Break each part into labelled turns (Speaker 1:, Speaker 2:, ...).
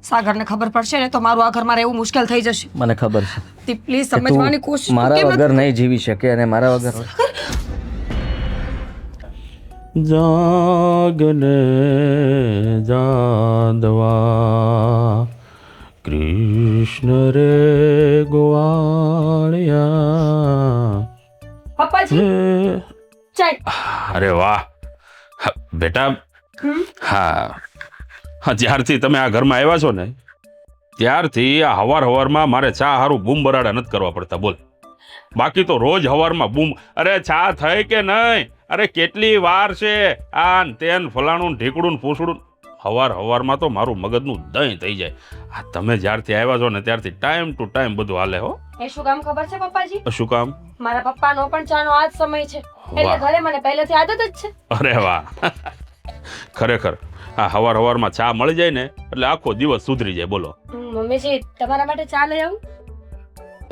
Speaker 1: સાગરને ખબર પડશે ને તો મારું આ ઘરમાં રહેવું મુશ્કેલ થઈ જશે.
Speaker 2: મને ખબર છે
Speaker 1: તે પ્લીઝ
Speaker 2: કે તું
Speaker 1: સમજવાની કોશિશ તો
Speaker 2: મારા
Speaker 1: કેમ
Speaker 2: વગર
Speaker 1: નથી?
Speaker 2: નહીં જીવી શકે અને મારા વગર
Speaker 3: જાગને જાદવા કૃષ્ણ રે ગોવાળિયા.
Speaker 1: પપ્પાજી ચાલ.
Speaker 3: અરે વાહ બેટા. હા જ્યારથી તમે આ ઘરમાં આવ્યા છો ને ત્યારથી આ હવારમાં મારે ચા હારું બૂમ બરાડા નથી કરવા પડતા. બોલ, બાકી તો રોજ હવારમાં બૂમ, અરે ચા થઈ કે નહીં, અરે કેટલી વાર છે, આ ન તેન ફલાણું ઢીકડું પૂછડું. હવારમાં તો મારું મગજનું દહીં થઈ જાય. આ તમે જ્યારથી આવ્યા છો ને ત્યારથી ટાઈમ ટુ ટાઈમ બધું હાલે હો.
Speaker 1: એ શું કામ ખબર છે પપ્પાજી?
Speaker 3: શું કામ?
Speaker 1: મારા પપ્પાનો પણ ચાનો આ જ સમય છે એટલે
Speaker 3: વાહ.
Speaker 1: ઘરે મને પહેલેથી આદત જ છે.
Speaker 3: અરે વાહ ખરેખર આ હવારમાં ચા મળી જાય ને એટલે આખો દિવસ સુધરી જાય. બોલો,
Speaker 1: મમ્મીજી તમારા માટે ચા લઈ આવું?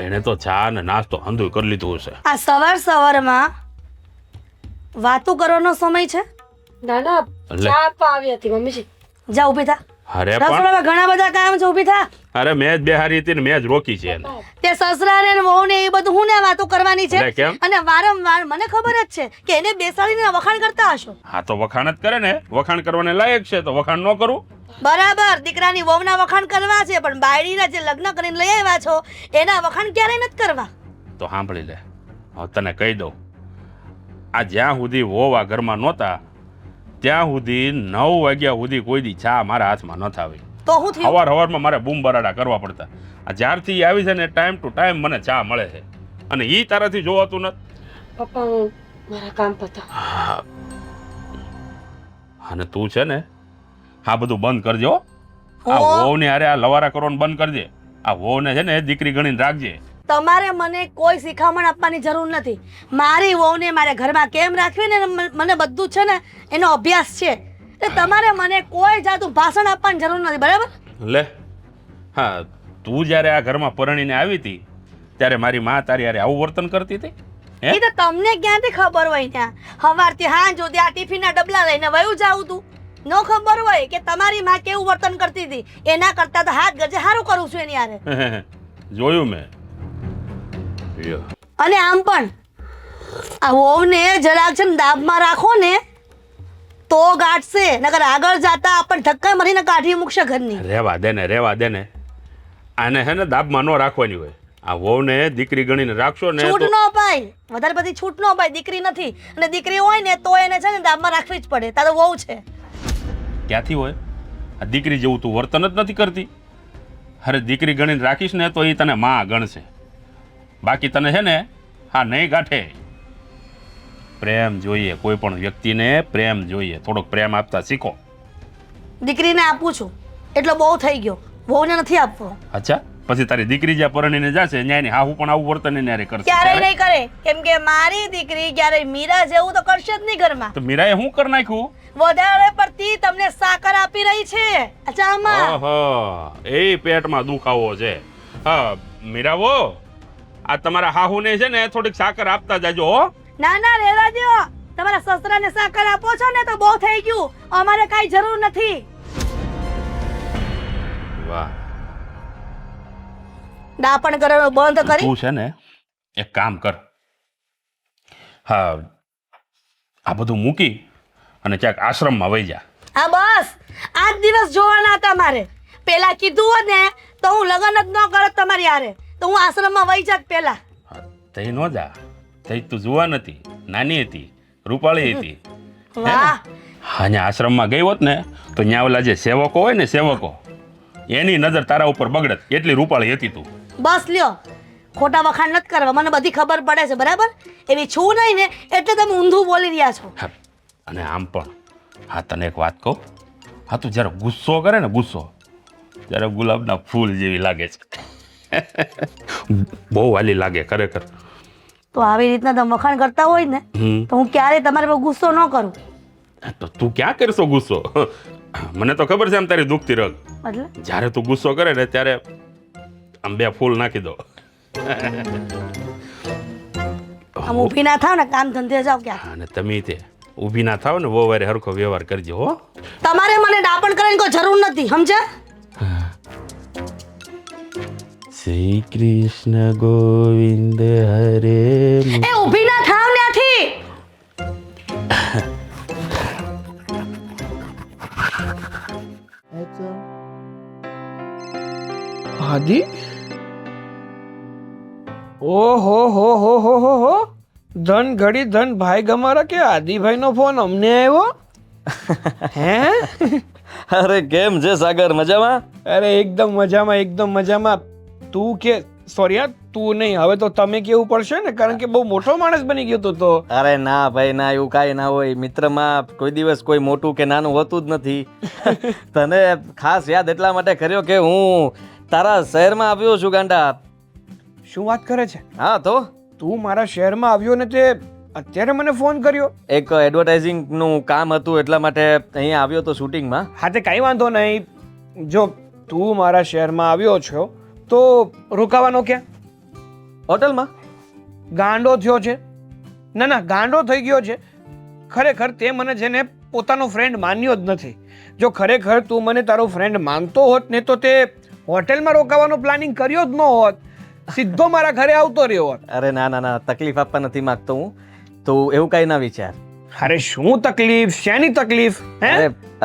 Speaker 3: એને તો ચા ને નાસ્તો હંધુય કરી લીધું હશે.
Speaker 4: આ સવારમાં વાતો કરવાનો સમય છે?
Speaker 1: ના ના,
Speaker 3: લે.
Speaker 1: ચા આપવા આવી હતી મમ્મીજી.
Speaker 4: જા ઊભી થા.
Speaker 3: અરે પણ
Speaker 4: રસોડામાં ઘણા બધા કામ છે, ઊભી થા.
Speaker 3: અરે મેં જ બેહારી હતી ને મેં જ રોકી છે એને.
Speaker 4: તે સસરા ને વહુ ને એ બધું હું ને વાતો કરવાની છે
Speaker 3: એટલે કેમ?
Speaker 4: અને વારંવાર મને ખબર જ છે કે એને બેસાડીને વખાણ કરતા હશો.
Speaker 3: હા તો વખાણ જ કરે ને, વખાણ કરવાને લાયક છે તો વખાણ ન કરું?
Speaker 4: બરાબર, દીકરાની વહુના વખાણ કરવા છે પણ બાયડીના જે લગ્ન કરીને લઈ આવ્યા છો એના વખાણ ક્યારેય નથી કરવા.
Speaker 3: તો સાંભળી લે, હવે તને કહી દઉં, આ જ્યાં સુધી વહુ આ ઘરમાં નહોતા ત્યાં સુધી 9 વાગ્યા સુધી કોઈ દી ચા મારા હાથમાં ન થાવી.
Speaker 4: તો હું થયું?
Speaker 3: હવારમાં મારે બૂમ બરાડા કરવા પડતા. આ જ્યારથી ઈ આવી છે ને ટાઈમ ટુ ટાઈમ મને ચા મળે છે અને ઈ તારાથી જોવાતું નથી.
Speaker 1: પપ્પા હું મારા કામ પતા.
Speaker 3: અને તું છે ને આ બધું બંધ કરજો. આ
Speaker 4: હો.
Speaker 3: વહુને હારે આ લવારા કરવાનું બંધ કરજે. આ વહુને છે ને દીકરી ગણીને રાખજે.
Speaker 4: તમારે મને કોઈ શિખામણ આપવાની જરૂર નથી. મારી વહુને મારે ઘરમાં કેમ રાખવી ને મને બધું છે ને એનો અભ્યાસ છે. એટલે તમારે મને કોઈ જાતનું ભાષણ આપવાની જરૂર નથી, બરાબર?
Speaker 3: લે, હા તું જ્યારે આ ઘરમાં પરણીને આવી હતી ત્યારે મારી માં તારી હારે આવું વર્તન કરતી હતી? હે?
Speaker 4: એ તો તમને ક્યાંથી ખબર હોય? ત્યાં સવારથી સાંજ સુધી આ ટિફિનના ડબલા લઈને વયું જાવું તું. ન ખબર હોય કે તમારી માં કેવું વર્તન કરતી હતી? એના કરતા તો હાથ ગજે સારું કરું છું એની હારે.
Speaker 3: જોયું મેં. લ્યો.
Speaker 4: અને આમ પણ આ વહુને જરાક છે ને દાબમાં રાખો ને તો ગાંઠશે, નકર આગળ જાતા આપણને ધક્કા મારીને કાઢી મૂકશે ઘરની.
Speaker 3: રહેવા દે ને આને હે ને દાબમાં ન રાખવાની હોય. આ વહુને દીકરી ગણીને રાખશો ને
Speaker 4: છૂટ
Speaker 3: તો
Speaker 4: ન પાય, વધારે બધી છૂટ ન પાય. દીકરી નથી અને દીકરી હોય ને તો એને છે ને દાબમાં રાખવી જ પડે. તારો વહુ છે.
Speaker 3: ક્યાંથી હોય? આ દીકરી જેવું તું વર્તન જ નથી કરતી. અરે દીકરી ગણીને રાખીશ ને તો એ તને માં ગણશે, બાકી તને છે ને હા નહીં ગાંઠે. પ્રેમ જોઈએ, કોઈ પણ વ્યક્તિને પ્રેમ જોઈએ. થોડોક પ્રેમ આપતા શીખો.
Speaker 4: દીકરીને આપું છું એટલો બહુ થઈ ગયો, વહુને નથી આપવો.
Speaker 3: અચ્છા, પછી તારી દીકરી જ્યાં પરણીને જશે ન્યાયની હાહુ પણ આવું વર્તન એને હારે કરશે.
Speaker 4: ક્યારેય
Speaker 3: ત્યારે?
Speaker 4: નહીં કરે, કેમ કે મારી દીકરી ક્યારેય મીરા જેવું તો કરશે જ નહીં ઘરમાં.
Speaker 3: તો મીરાએ શું કરી નાખ્યું?
Speaker 4: વધારે પડતી તમને સાકર આપી રહી છે અચામાં.
Speaker 3: ઓહો, એ પેટમાં દુખાવો છે. હા મીરાવો, આ તમારા હાહુને છે ને થોડીક સાકર આપતા જાજો હો.
Speaker 4: ના ના, રેવા દ્યો. તમારા સસરાને સાકર આપો છો ને તો બહુ થઈ ગયું. અમારે કાંઈ જરૂર નથી.
Speaker 3: વાહ.
Speaker 4: દાપણ કરવાનું બંધ કરી.
Speaker 3: તું છે ને એક કામ કર, હા આ બધું મૂકી અને ક્યાંક આશ્રમમાં વહી જા.
Speaker 4: હા બસ, આજ દિવસ જોવાના હતા મારે. પેલા કીધું હોત ને તો હું લગ્ન જ ન કરત તમારી હારે, તો હું આશ્રમમાં વહી જાત પેલા.
Speaker 3: હા, તઈ ન જા. તઈ તું જુવાન હતી, નાની હતી, રૂપાળી હતી.
Speaker 4: વાહ,
Speaker 3: અહીંયા આશ્રમમાં ગઈ હોત ને તો ત્યાં ઓલા જે સેવકો હોય ને સેવકો, એની નજર તારા ઉપર બગડત. એટલી રૂપાળી હતી તું.
Speaker 4: બસ લ્યો, ખોટા વખાણ નથી કરવા. મને બધી ખબર પડે છે, બરાબર? એવી છું નહીં ને એટલે તમે ઊંધું બોલી રહ્યા છો.
Speaker 3: હા, અને આમ પણ હા તને એક વાત કહું, હા તું જ્યારે ગુસ્સો કરે ને ગુસ્સો, ત્યારે ગુલાબના ફૂલ જેવી લાગે છે. બહુ વાલી લાગે ખરેખર.
Speaker 4: તો આવી રીતના તમે વખાણ કરતા હોય ને તો હું ક્યારેય તમારે પર ગુસ્સો ન કરું.
Speaker 3: તો તું ક્યાં કરશો ગુસ્સો? મને તો ખબર છે આમ તારી દુખતી રગ.
Speaker 4: એટલે
Speaker 3: જ્યારે તું ગુસ્સો કરે ને ત્યારે આમ 2 ફૂલ નાખી દો.
Speaker 4: આમ ઊભી ના થાવ ને, કામ ધંધે જાવ ક્યાં.
Speaker 3: અને તમે તે ઊભી ના થાવ ને બહુ વારે હરખો વ્યવહાર કરજો હો.
Speaker 4: તમારે મને ડાપણ કરવાની કોઈ જરૂર નથી, સમજ્યા?
Speaker 3: શ્રી કૃષ્ણ ગોવિંદ હરે
Speaker 4: એ ઊભી ના થાવ ત્યાંથી.
Speaker 5: આદિ ઓહો હો ધન ઘડી ધન ભાઈ ગમારા કે આદિભાઈ નો ફોન અમને આવ્યો હે
Speaker 2: અરે કેમ છે સાગર, મજામાં?
Speaker 5: અરે એકદમ મજામાં તું કે સોરી યાર તું નહીં, હવે તો તમે કેવું પડશે ને, કારણ કે બહુ મોટો માણસ બની ગયો તું તો.
Speaker 2: અરે ના ભાઈ ના, એવું કાંઈ ના હોય. મિત્રમાં કોઈ દિવસ કોઈ મોટું કે નાનું હોતું જ નથી. તને ખાસ યાદ એટલા માટે કર્યો કે હું તારા શહેરમાં આવ્યો છું ગાંડા.
Speaker 5: શું વાત કરે છે?
Speaker 2: હા તો
Speaker 5: તું મારા શહેરમાં આવ્યો ને તે અત્યારે મને ફોન કર્યો?
Speaker 2: એક એડવર્ટાઇઝિંગનું કામ હતું એટલા માટે અહીંયા આવ્યો તો શૂટિંગમાં.
Speaker 5: હા તે કાંઈ વાંધો નહીં. જો તું મારા શહેરમાં આવ્યો છો તો રોકાવાનો ક્યાં?
Speaker 2: હોટલમાં.
Speaker 5: ગાંડો થયો છે? ના ગાંડો થઈ ગયો છે. ખરેખર તે મને છે ને પોતાનો ફ્રેન્ડ માન્યો જ નથી. જો ખરેખર તું મને તારો ફ્રેન્ડ માનતો હોત ને તો તે હોટેલમાં રોકાવાનો પ્લાનિંગ કર્યો જ ન હોત, સીધો મારા ઘરે આવતો રહ્યો હોત.
Speaker 2: અરે ના, તકલીફ આપવા નથી માંગતો હું. તો એવું કાંઈ ના વિચાર.
Speaker 5: અરે શું તકલીફ? શેની તકલીફ? હે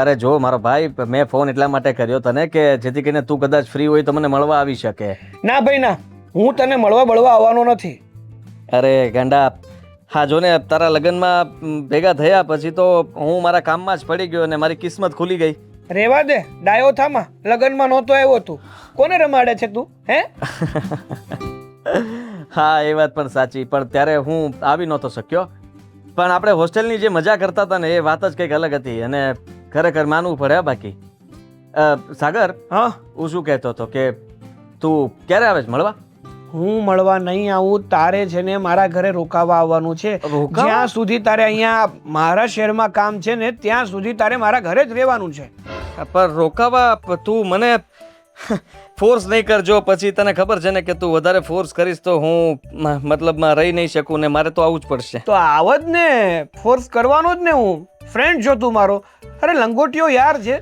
Speaker 2: અરે જો મારો ભાઈ, મેં ફોન એટલા માટે કર્યો તને કે જેથી કરીને તું કદાચ ફ્રી હોય તો મને મળવા આવી શકે.
Speaker 5: ના ભાઈ ના, હું તને મળવા આવવાનો નથી.
Speaker 2: અરે ગાંડા, હા જો ને તારા લગ્નમાં ભેગા થયા પછી તો હું મારા કામમાં જ પડી ગયો અને મારી કિસ્મત ખુલી ગઈ.
Speaker 5: રેવા દે ડાયો થામા, લગ્નમાં નહોતો આવ્યો તું, કોને રમાડે છે તું? હે
Speaker 2: હા એ વાત પણ સાચી, પણ ત્યારે હું આવી નહોતો શક્યો. પણ આપણે હોસ્ટેલની જે મજા કરતા હતા ને એ વાત જ કંઈક અલગ હતી અને ખરેખર માનવું પડે. બાકી સાગર,
Speaker 5: હા
Speaker 2: હું શું કહેતો હતો કે તું ક્યારે આવે છે મળવા?
Speaker 5: હું મળવા નહીં આવું, તારે છે ને મારા ઘરે રોકાવા આવવાનું છે.
Speaker 2: રોકાવા?
Speaker 5: જ્યાં સુધી તારે અહીંયા મારા શહેરમાં કામ છે ને ત્યાં સુધી તારે મારા ઘરે જ રહેવાનું છે.
Speaker 2: પણ રોકાવા તું મને ફોર્સ નહીં કરજો, પછી તને ખબર છે ને કે તું વધારે ફોર્સ કરીશ તો હું મતલબમાં રહી નહીં શકું ને મારે તો આવવું જ પડશે.
Speaker 5: તો આવ જ ને, ફોર્સ કરવાનો જ ને. હું ફ્રેન્ડ છો તું મારો. અરે લંગોટીઓ યાર છે,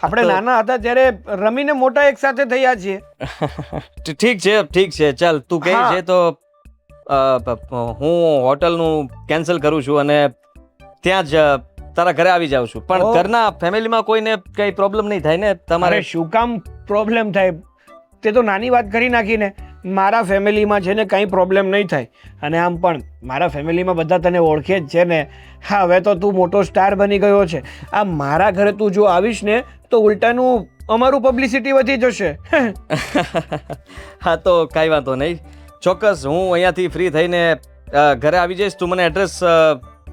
Speaker 5: આપણે નાના હતા ત્યારે રમીને મોટા એક સાથે થયા છીએ.
Speaker 2: ઠીક છે ચાલ, તું કહે છે તો હું હોટલનું કેન્સલ કરું છું અને ત્યાં જ તારા ઘરે આવી જાઉં છું. પણ ઘરના ફેમિલીમાં કોઈને કઈ પ્રોબ્લેમ નહીં થાય ને તમારે?
Speaker 5: શું કામ પ્રોબ્લેમ થાય? તે તો નાની વાત કરી નાખીને. મારા ફેમિલીમાં છે ને કંઈ પ્રોબ્લેમ નહીં થાય. અને આમ પણ મારા ફેમિલીમાં બધા તને ઓળખે જ છે ને. હા હવે તો તું મોટો સ્ટાર બની ગયો છે. આ મારા ઘરે તું જો આવીશ ને તો ઉલટાનું અમારું પબ્લિસિટી વધી જશે.
Speaker 2: હા તો કાંઈ વાંધો નહીં, ચોક્કસ હું અહીંયાથી ફ્રી થઈને ઘરે આવી જઈશ. તું મને એડ્રેસ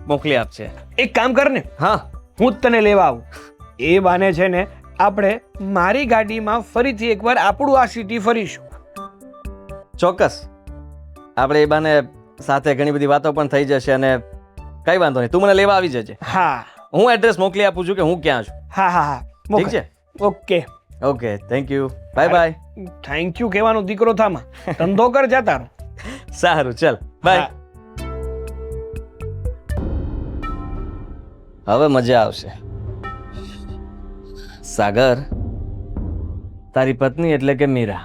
Speaker 2: મોકલી આપશે.
Speaker 5: એક કામ કર ને,
Speaker 2: હા
Speaker 5: હું જ તને લેવા આવું. એ બાને છે ને આપણે મારી ગાડીમાં ફરીથી એકવાર આપણું આ સિટી ફરીશું.
Speaker 2: ચોક્કસ, આપણે એ બાને સાથે ઘણી બધી વાતો પણ થઈ જશે અને કઈ વાંધો નહીં, તું મને લેવા આવી જજે.
Speaker 5: હા
Speaker 2: હું એડ્રેસ મોકલી આપું છું કે હું ક્યાં છું.
Speaker 5: હા
Speaker 2: ઠીક છે?
Speaker 5: Okay
Speaker 2: thank you, bye bye.
Speaker 5: Thank you કહેવાનો દીકરો થામાં, ધંધો કર જા તારો.
Speaker 2: સારું ચાલ બાય. હવે મજા આવશે. સાગર, તારી પત્ની એટલે કે મીરા,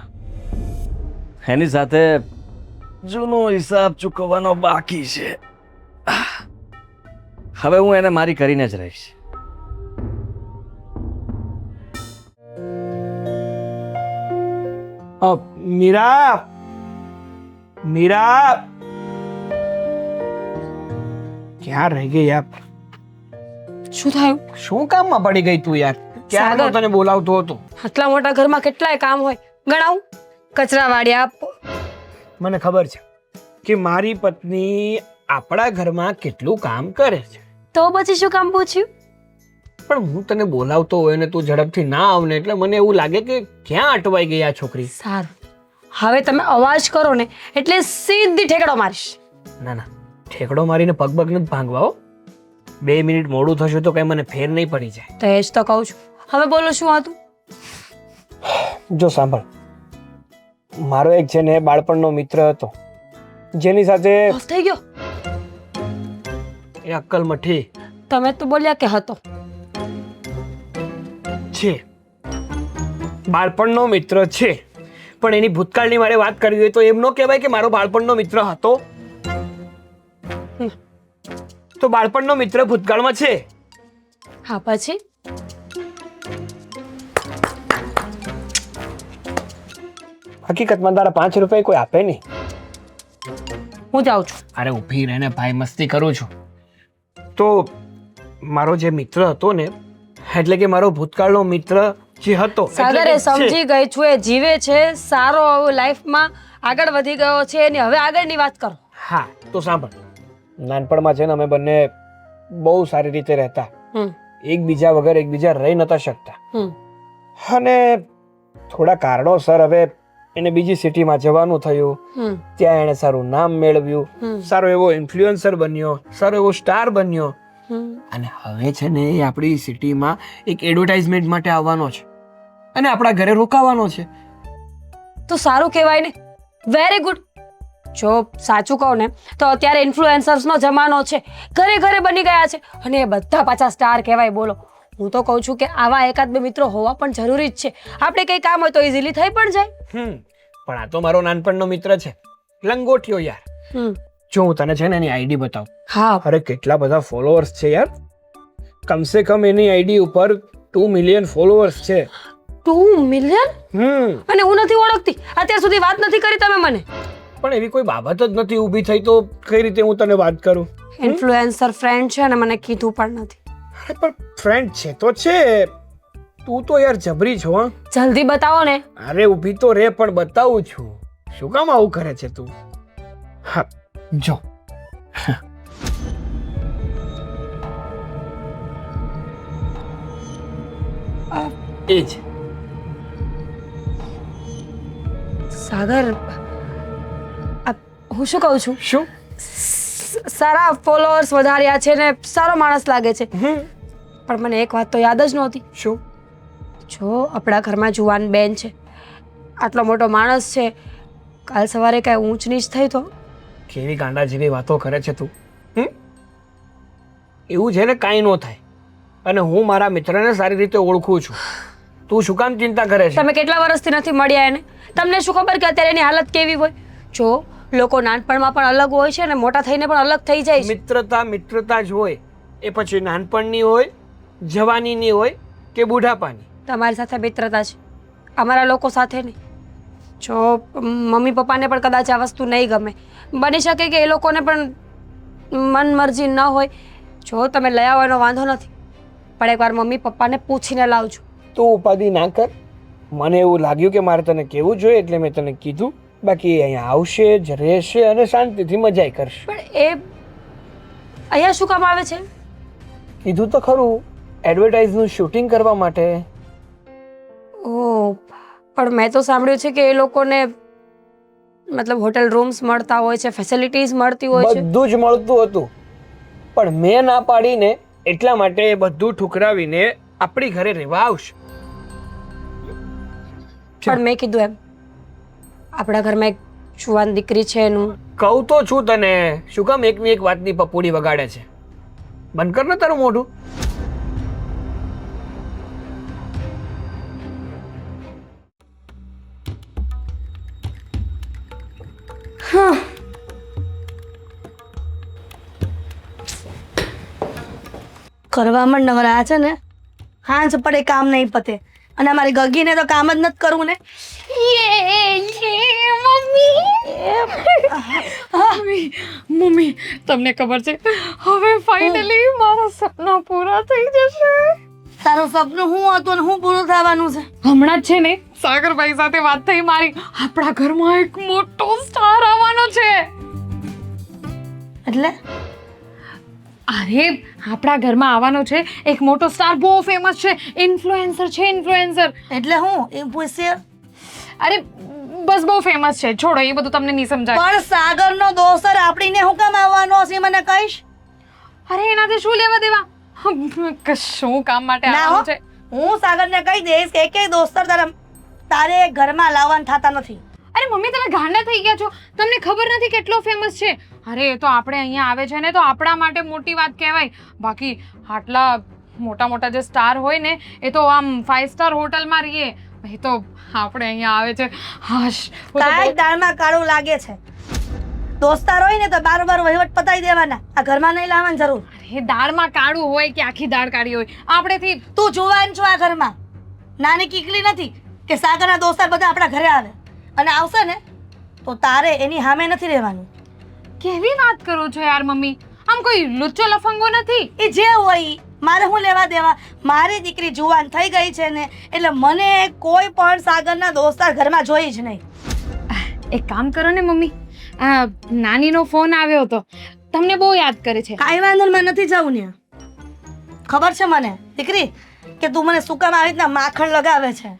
Speaker 2: એની સાથે જૂનો હિસાબ ચૂકવવાનો બાકી છે. હવે હું એને મારી કરીને જ રહીશ.
Speaker 5: મીરા, ક્યાં રહી ગઈ યાર?
Speaker 1: શું થયું?
Speaker 5: શું કામમાં પડી ગઈ તું યાર? ક્યારનો તને બોલાવતો હતો.
Speaker 1: આટલા મોટા ઘરમાં કેટલાય કામ હોય, ગણાવું. કચરા વાળ્યા,
Speaker 5: મને ખબર છે કે મારી પત્ની આપણા ઘરમાં કેટલું કામ કરે છે,
Speaker 1: તો પછી શું કામ પૂછ્યું?
Speaker 5: પણ હું તને બોલાવતો હોય ને તું ઝડપથી ના આવ ને એટલે મને એવું લાગે કે ક્યાં અટવાઈ ગઈ આ છોકરી.
Speaker 1: સારું, હવે તમે અવાજ કરો ને એટલે સીધી ઠેકડો મારીશ.
Speaker 5: ના ઠેકડો મારીને પગ નથી ભાંગવા. 2 મિનિટ મોડું થશે તો કઈ મને ફેર નહીં પડી જાય.
Speaker 1: તો એ જ તો કહું છું. હવે બોલો શું હતું?
Speaker 5: જો સાંભળ, મારો એક છે ને બાળપણનો મિત્ર હતો જેની સાથે
Speaker 1: બસ થઈ ગયો.
Speaker 5: એ અક્કલ મઠી
Speaker 1: તમે તો બોલ્યા કે હતો.
Speaker 5: છે, બાળપણનો મિત્ર છે, પણ એની ભૂતકાળની મારે વાત કરવી હોય તો એમ ન કહેવાય કે મારો બાળપણનો મિત્ર હતો. તો બાળપણનો મિત્ર ભૂતકાળમાં છે.
Speaker 1: હા પછી
Speaker 5: હકીકતમાં તારા 5 રૂપિયા કોઈ આપે નહીં.
Speaker 1: હું જાઉં છું.
Speaker 5: અરે ઊભી રહે ને ભાઈ, મસ્તી કરું છું. તો મારો જે મિત્ર હતો ને, એટલે કે મારો ભૂતકાળનો મિત્ર જે હતો,
Speaker 1: સાગર એ સમજી ગઈ છું, એ જીવે છે સારો લાઈફમાં આગળ વધી ગયો છે એની હવે આગળની વાત કરો.
Speaker 5: હા તો સાંભળ, નાનપણમાં છે ને અમે બંને બહુ સારી રીતે રહેતા, એકબીજા વગર એકબીજા રહી નતા શકતા. અને થોડા કારણોસર હવે એને બીજી સિટીમાં જવાનું થયું. ત્યાં એણે સારું નામ મેળવ્યું, સારો એવો ઇન્ફ્લુએન્સર બન્યો, સારો એવો સ્ટાર બન્યો. અને હવે છે ને એ આપણી સિટીમાં એક એડવર્ટાઇઝમેન્ટ માટે આવવાનો છે અને આપણા ઘરે રોકાવાનો છે.
Speaker 1: તો સારું કહેવાય ને, વેરી ગુડ. જો સાચું કહું ને તો અત્યારે ઇન્ફ્લુએન્સર્સનો જમાનો છે, ઘરે ઘરે બની ગયા છે અને એ બધા પાછા સ્ટાર કહેવાય. બોલો, હું તો કહું છું કે આવા એકાદ બે મિત્રો હોવા પણ જરૂરી જ છે. આપણે કંઈ કામ હોય તો ઇઝીલી થઈ પણ જાય.
Speaker 5: પણ આ તો મારો નાનપણનો મિત્ર છે, લંગોટિયો યાર. જો હું તને છે ને એની આઈડી બતાવું.
Speaker 1: હા,
Speaker 5: અરે કેટલા બધા ફોલોઅર્સ છે યાર. કમસે કમ એની આઈડી ઉપર 2 મિલિયન ફોલોઅર્સ છે.
Speaker 1: 2 મિલિયન? અને હું નથી ઓળખતી, અત્યાર સુધી વાત નથી કરી તમે મને.
Speaker 5: પણ એવી કોઈ બાબત જ નથી ઊભી થઈ તો કઈ રીતે હું તને વાત કરું?
Speaker 1: ઇન્ફ્લુએન્સર ફ્રેન્ડ છે અને મને કીધું પણ નથી.
Speaker 5: અરે પણ ફ્રેન્ડ છે તો છે. તું તો યાર જબરી છો. હા
Speaker 1: જલ્દી બતાવો ને.
Speaker 5: અરે ઊભી તો રે, પણ બતાવું છું. શું કામ આવું કરે છે તું? હા જો, એ જ
Speaker 1: સાગર, હું શું કહું છું,
Speaker 5: શું
Speaker 1: સારા ફોલોઅર્સ વધાર્યા છે ને સારો માણસ લાગે છે. પણ મને એક વાત તો યાદ જ નહોતી.
Speaker 5: શું?
Speaker 1: જો આપણા ઘરમાં જુવાન બેન છે, આટલો મોટો માણસ છે, કાલ સવારે કાંઈ ઊંચ નીચ થઈ તો?
Speaker 5: કેવી ગાંડા જેવી વાતો કરે છે તું. એવું છે ને કાંઈ ન થાય. અને હું મારા મિત્રને સારી રીતે ઓળખું છું. તું શું કામ ચિંતા કરે છે?
Speaker 1: તમે કેટલા વર્ષથી નથી મળ્યા એને? તમને શું ખબર કે અત્યારે એની હાલત કેવી હોય? જો લોકો નાનપણમાં પણ અલગ હોય છે અને મોટા થઈને પણ અલગ થઈ જાય છે.
Speaker 5: મિત્રતા જ હોય, એ પછી નાનપણની હોય, જવાનીની હોય કે બુઢાપાની.
Speaker 1: તમારી સાથે મિત્રતા છે, અમારા લોકો સાથે નહીં. જો મમ્મી પપ્પાને પણ કદાચ આ વસ્તુ નહીં ગમે, બની શકે કે એ લોકોને પણ મન મરજી ન હોય. જો તમે લઈ આવો એનો વાંધો નથી, પણ એકવાર મમ્મી પપ્પાને પૂછીને લાવજો.
Speaker 5: તું ઉપાધિ ના કર. મને એવું લાગ્યું કે મારે તને કહેવું જોઈએ એટલે મેં તને કીધું. બાકી અહીંયા આવશે જ, રહેશે અને શાંતિથી મજા કરશે.
Speaker 1: પણ એ અહીંયા શું કામ આવે છે?
Speaker 5: કીધું તો ખરું, એડવર્ટાઇઝનું શૂટિંગ કરવા માટે.
Speaker 1: ઓહ, પણ મેં તો સાંભળ્યું છે કે એ લોકોને મતલબ હોટેલ રૂમ્સ મળતા હોય છે, ફેસિલિટીઝ મળતી હોય છે.
Speaker 5: બધું જ મળતું હતું, પણ મેં ના પાડીને એટલા માટે એ બધું ઠુકરાવીને આપણી ઘરે રહેવા આવશે.
Speaker 1: પણ મેં કીધું એમ, આપણા ઘરમાં એક જુવાન દીકરી છે એનું.
Speaker 5: કહું તો છું તને, શું કામ એકની એક વાતની પપોડી વગાડે છે? બંધ કર ને તારું મોઢું.
Speaker 4: કરવામાં નવરા છે ને, હાંજ પડે કામ નહીં પતે. અને અમારી ગગીને તો કામ જ નથી કરવું ને.
Speaker 6: મમ્મી, તમને ખબર છે હવે ફાઇનલી મારા સપના પૂરા થઈ જશે.
Speaker 4: તારું સપનું શું હતું ને શું પૂરું થવાનું છે?
Speaker 6: હમણાં જ છે ને સાગરભાઈ સાથે વાત થઈ મારી, આપણા ઘરમાં એક મોટો સ્ટાર આવવાનો છે.
Speaker 4: એટલે
Speaker 6: અરે આપણા ઘરમાં આવવાનો છે એક મોટો સ્ટાર, બહુ ફેમસ છે, ઇન્ફ્લુએન્સર છે, ઇન્ફ્લુએન્સર.
Speaker 4: એટલે હું એમ પૂછશે?
Speaker 6: અરે બસ બહુ ફેમસ છે, છોડો એ બધું તમને નહીં સમજાય.
Speaker 4: પણ સાગરનો દોસ્તર આપણીને શું કામ આવવાનો હશે મને કહીશ?
Speaker 6: અરે એનાથી શું લેવા દેવા, કશું કામ માટે
Speaker 4: ના હો,
Speaker 6: આવવાનું છે.
Speaker 4: હું સાગરને કહી દઈશ કે એકેય દોસ્તર તારે ઘરમાં લાવવાના થતા નથી.
Speaker 6: અરે મમ્મી, તમે ગાંડા થઈ ગયા છો, તમને ખબર નથી કેટલો ફેમસ છે. અરે એ તો આપણે અહીંયા આવે છે ને તો આપણા માટે મોટી વાત કહેવાય. બાકી આટલા મોટા મોટા જે સ્ટાર હોય ને એ તો આમ 5 સ્ટાર હોટલમાં રહીએ, એ તો આપણે અહીંયા આવે છે હાશ હું તો
Speaker 4: કાંઈક દાળમાં કાળું લાગે છે. દોસ્તાર હોય ને તો બારોબાર વહીવટ પતાવી દેવાના, આ ઘરમાં નહીં લાવવાની જરૂર.
Speaker 6: એ દાળમાં કાળું હોય કે આખી દાળ કાળી હોય આપણેથી
Speaker 4: તું જુવાન છો આ ઘરમાં, નાની કીકલી નથી કે સાગરના દોસ્તાર બધા આપણા ઘરે આવે, અને આવશે ને તો તારે એની સામે નથી રહેવાનું.
Speaker 6: કેવી વાત કરો છો યાર મમ્મી, આમ કોઈ લુચ્ચો લફંગો નથી.
Speaker 4: એ જે હોય ઈ, મારે હું લેવા દેવા? મારી દીકરી જુવાન થઈ ગઈ છે ને એટલે મને કોઈ પણ સાગરના દોસ્તાર ઘરમાં જોઈ જ નહીં.
Speaker 6: એક કામ કરો ને મમ્મી, આ નાનીનો ફોન આવ્યો હતો, તમને બહુ યાદ કરે છે.
Speaker 4: કાંઈ વાંધો નહીં, મને નથી જવું ને. ખબર છે મને દીકરી કે તું મને શું કામ આવી રીતના માખણ લગાવે છે.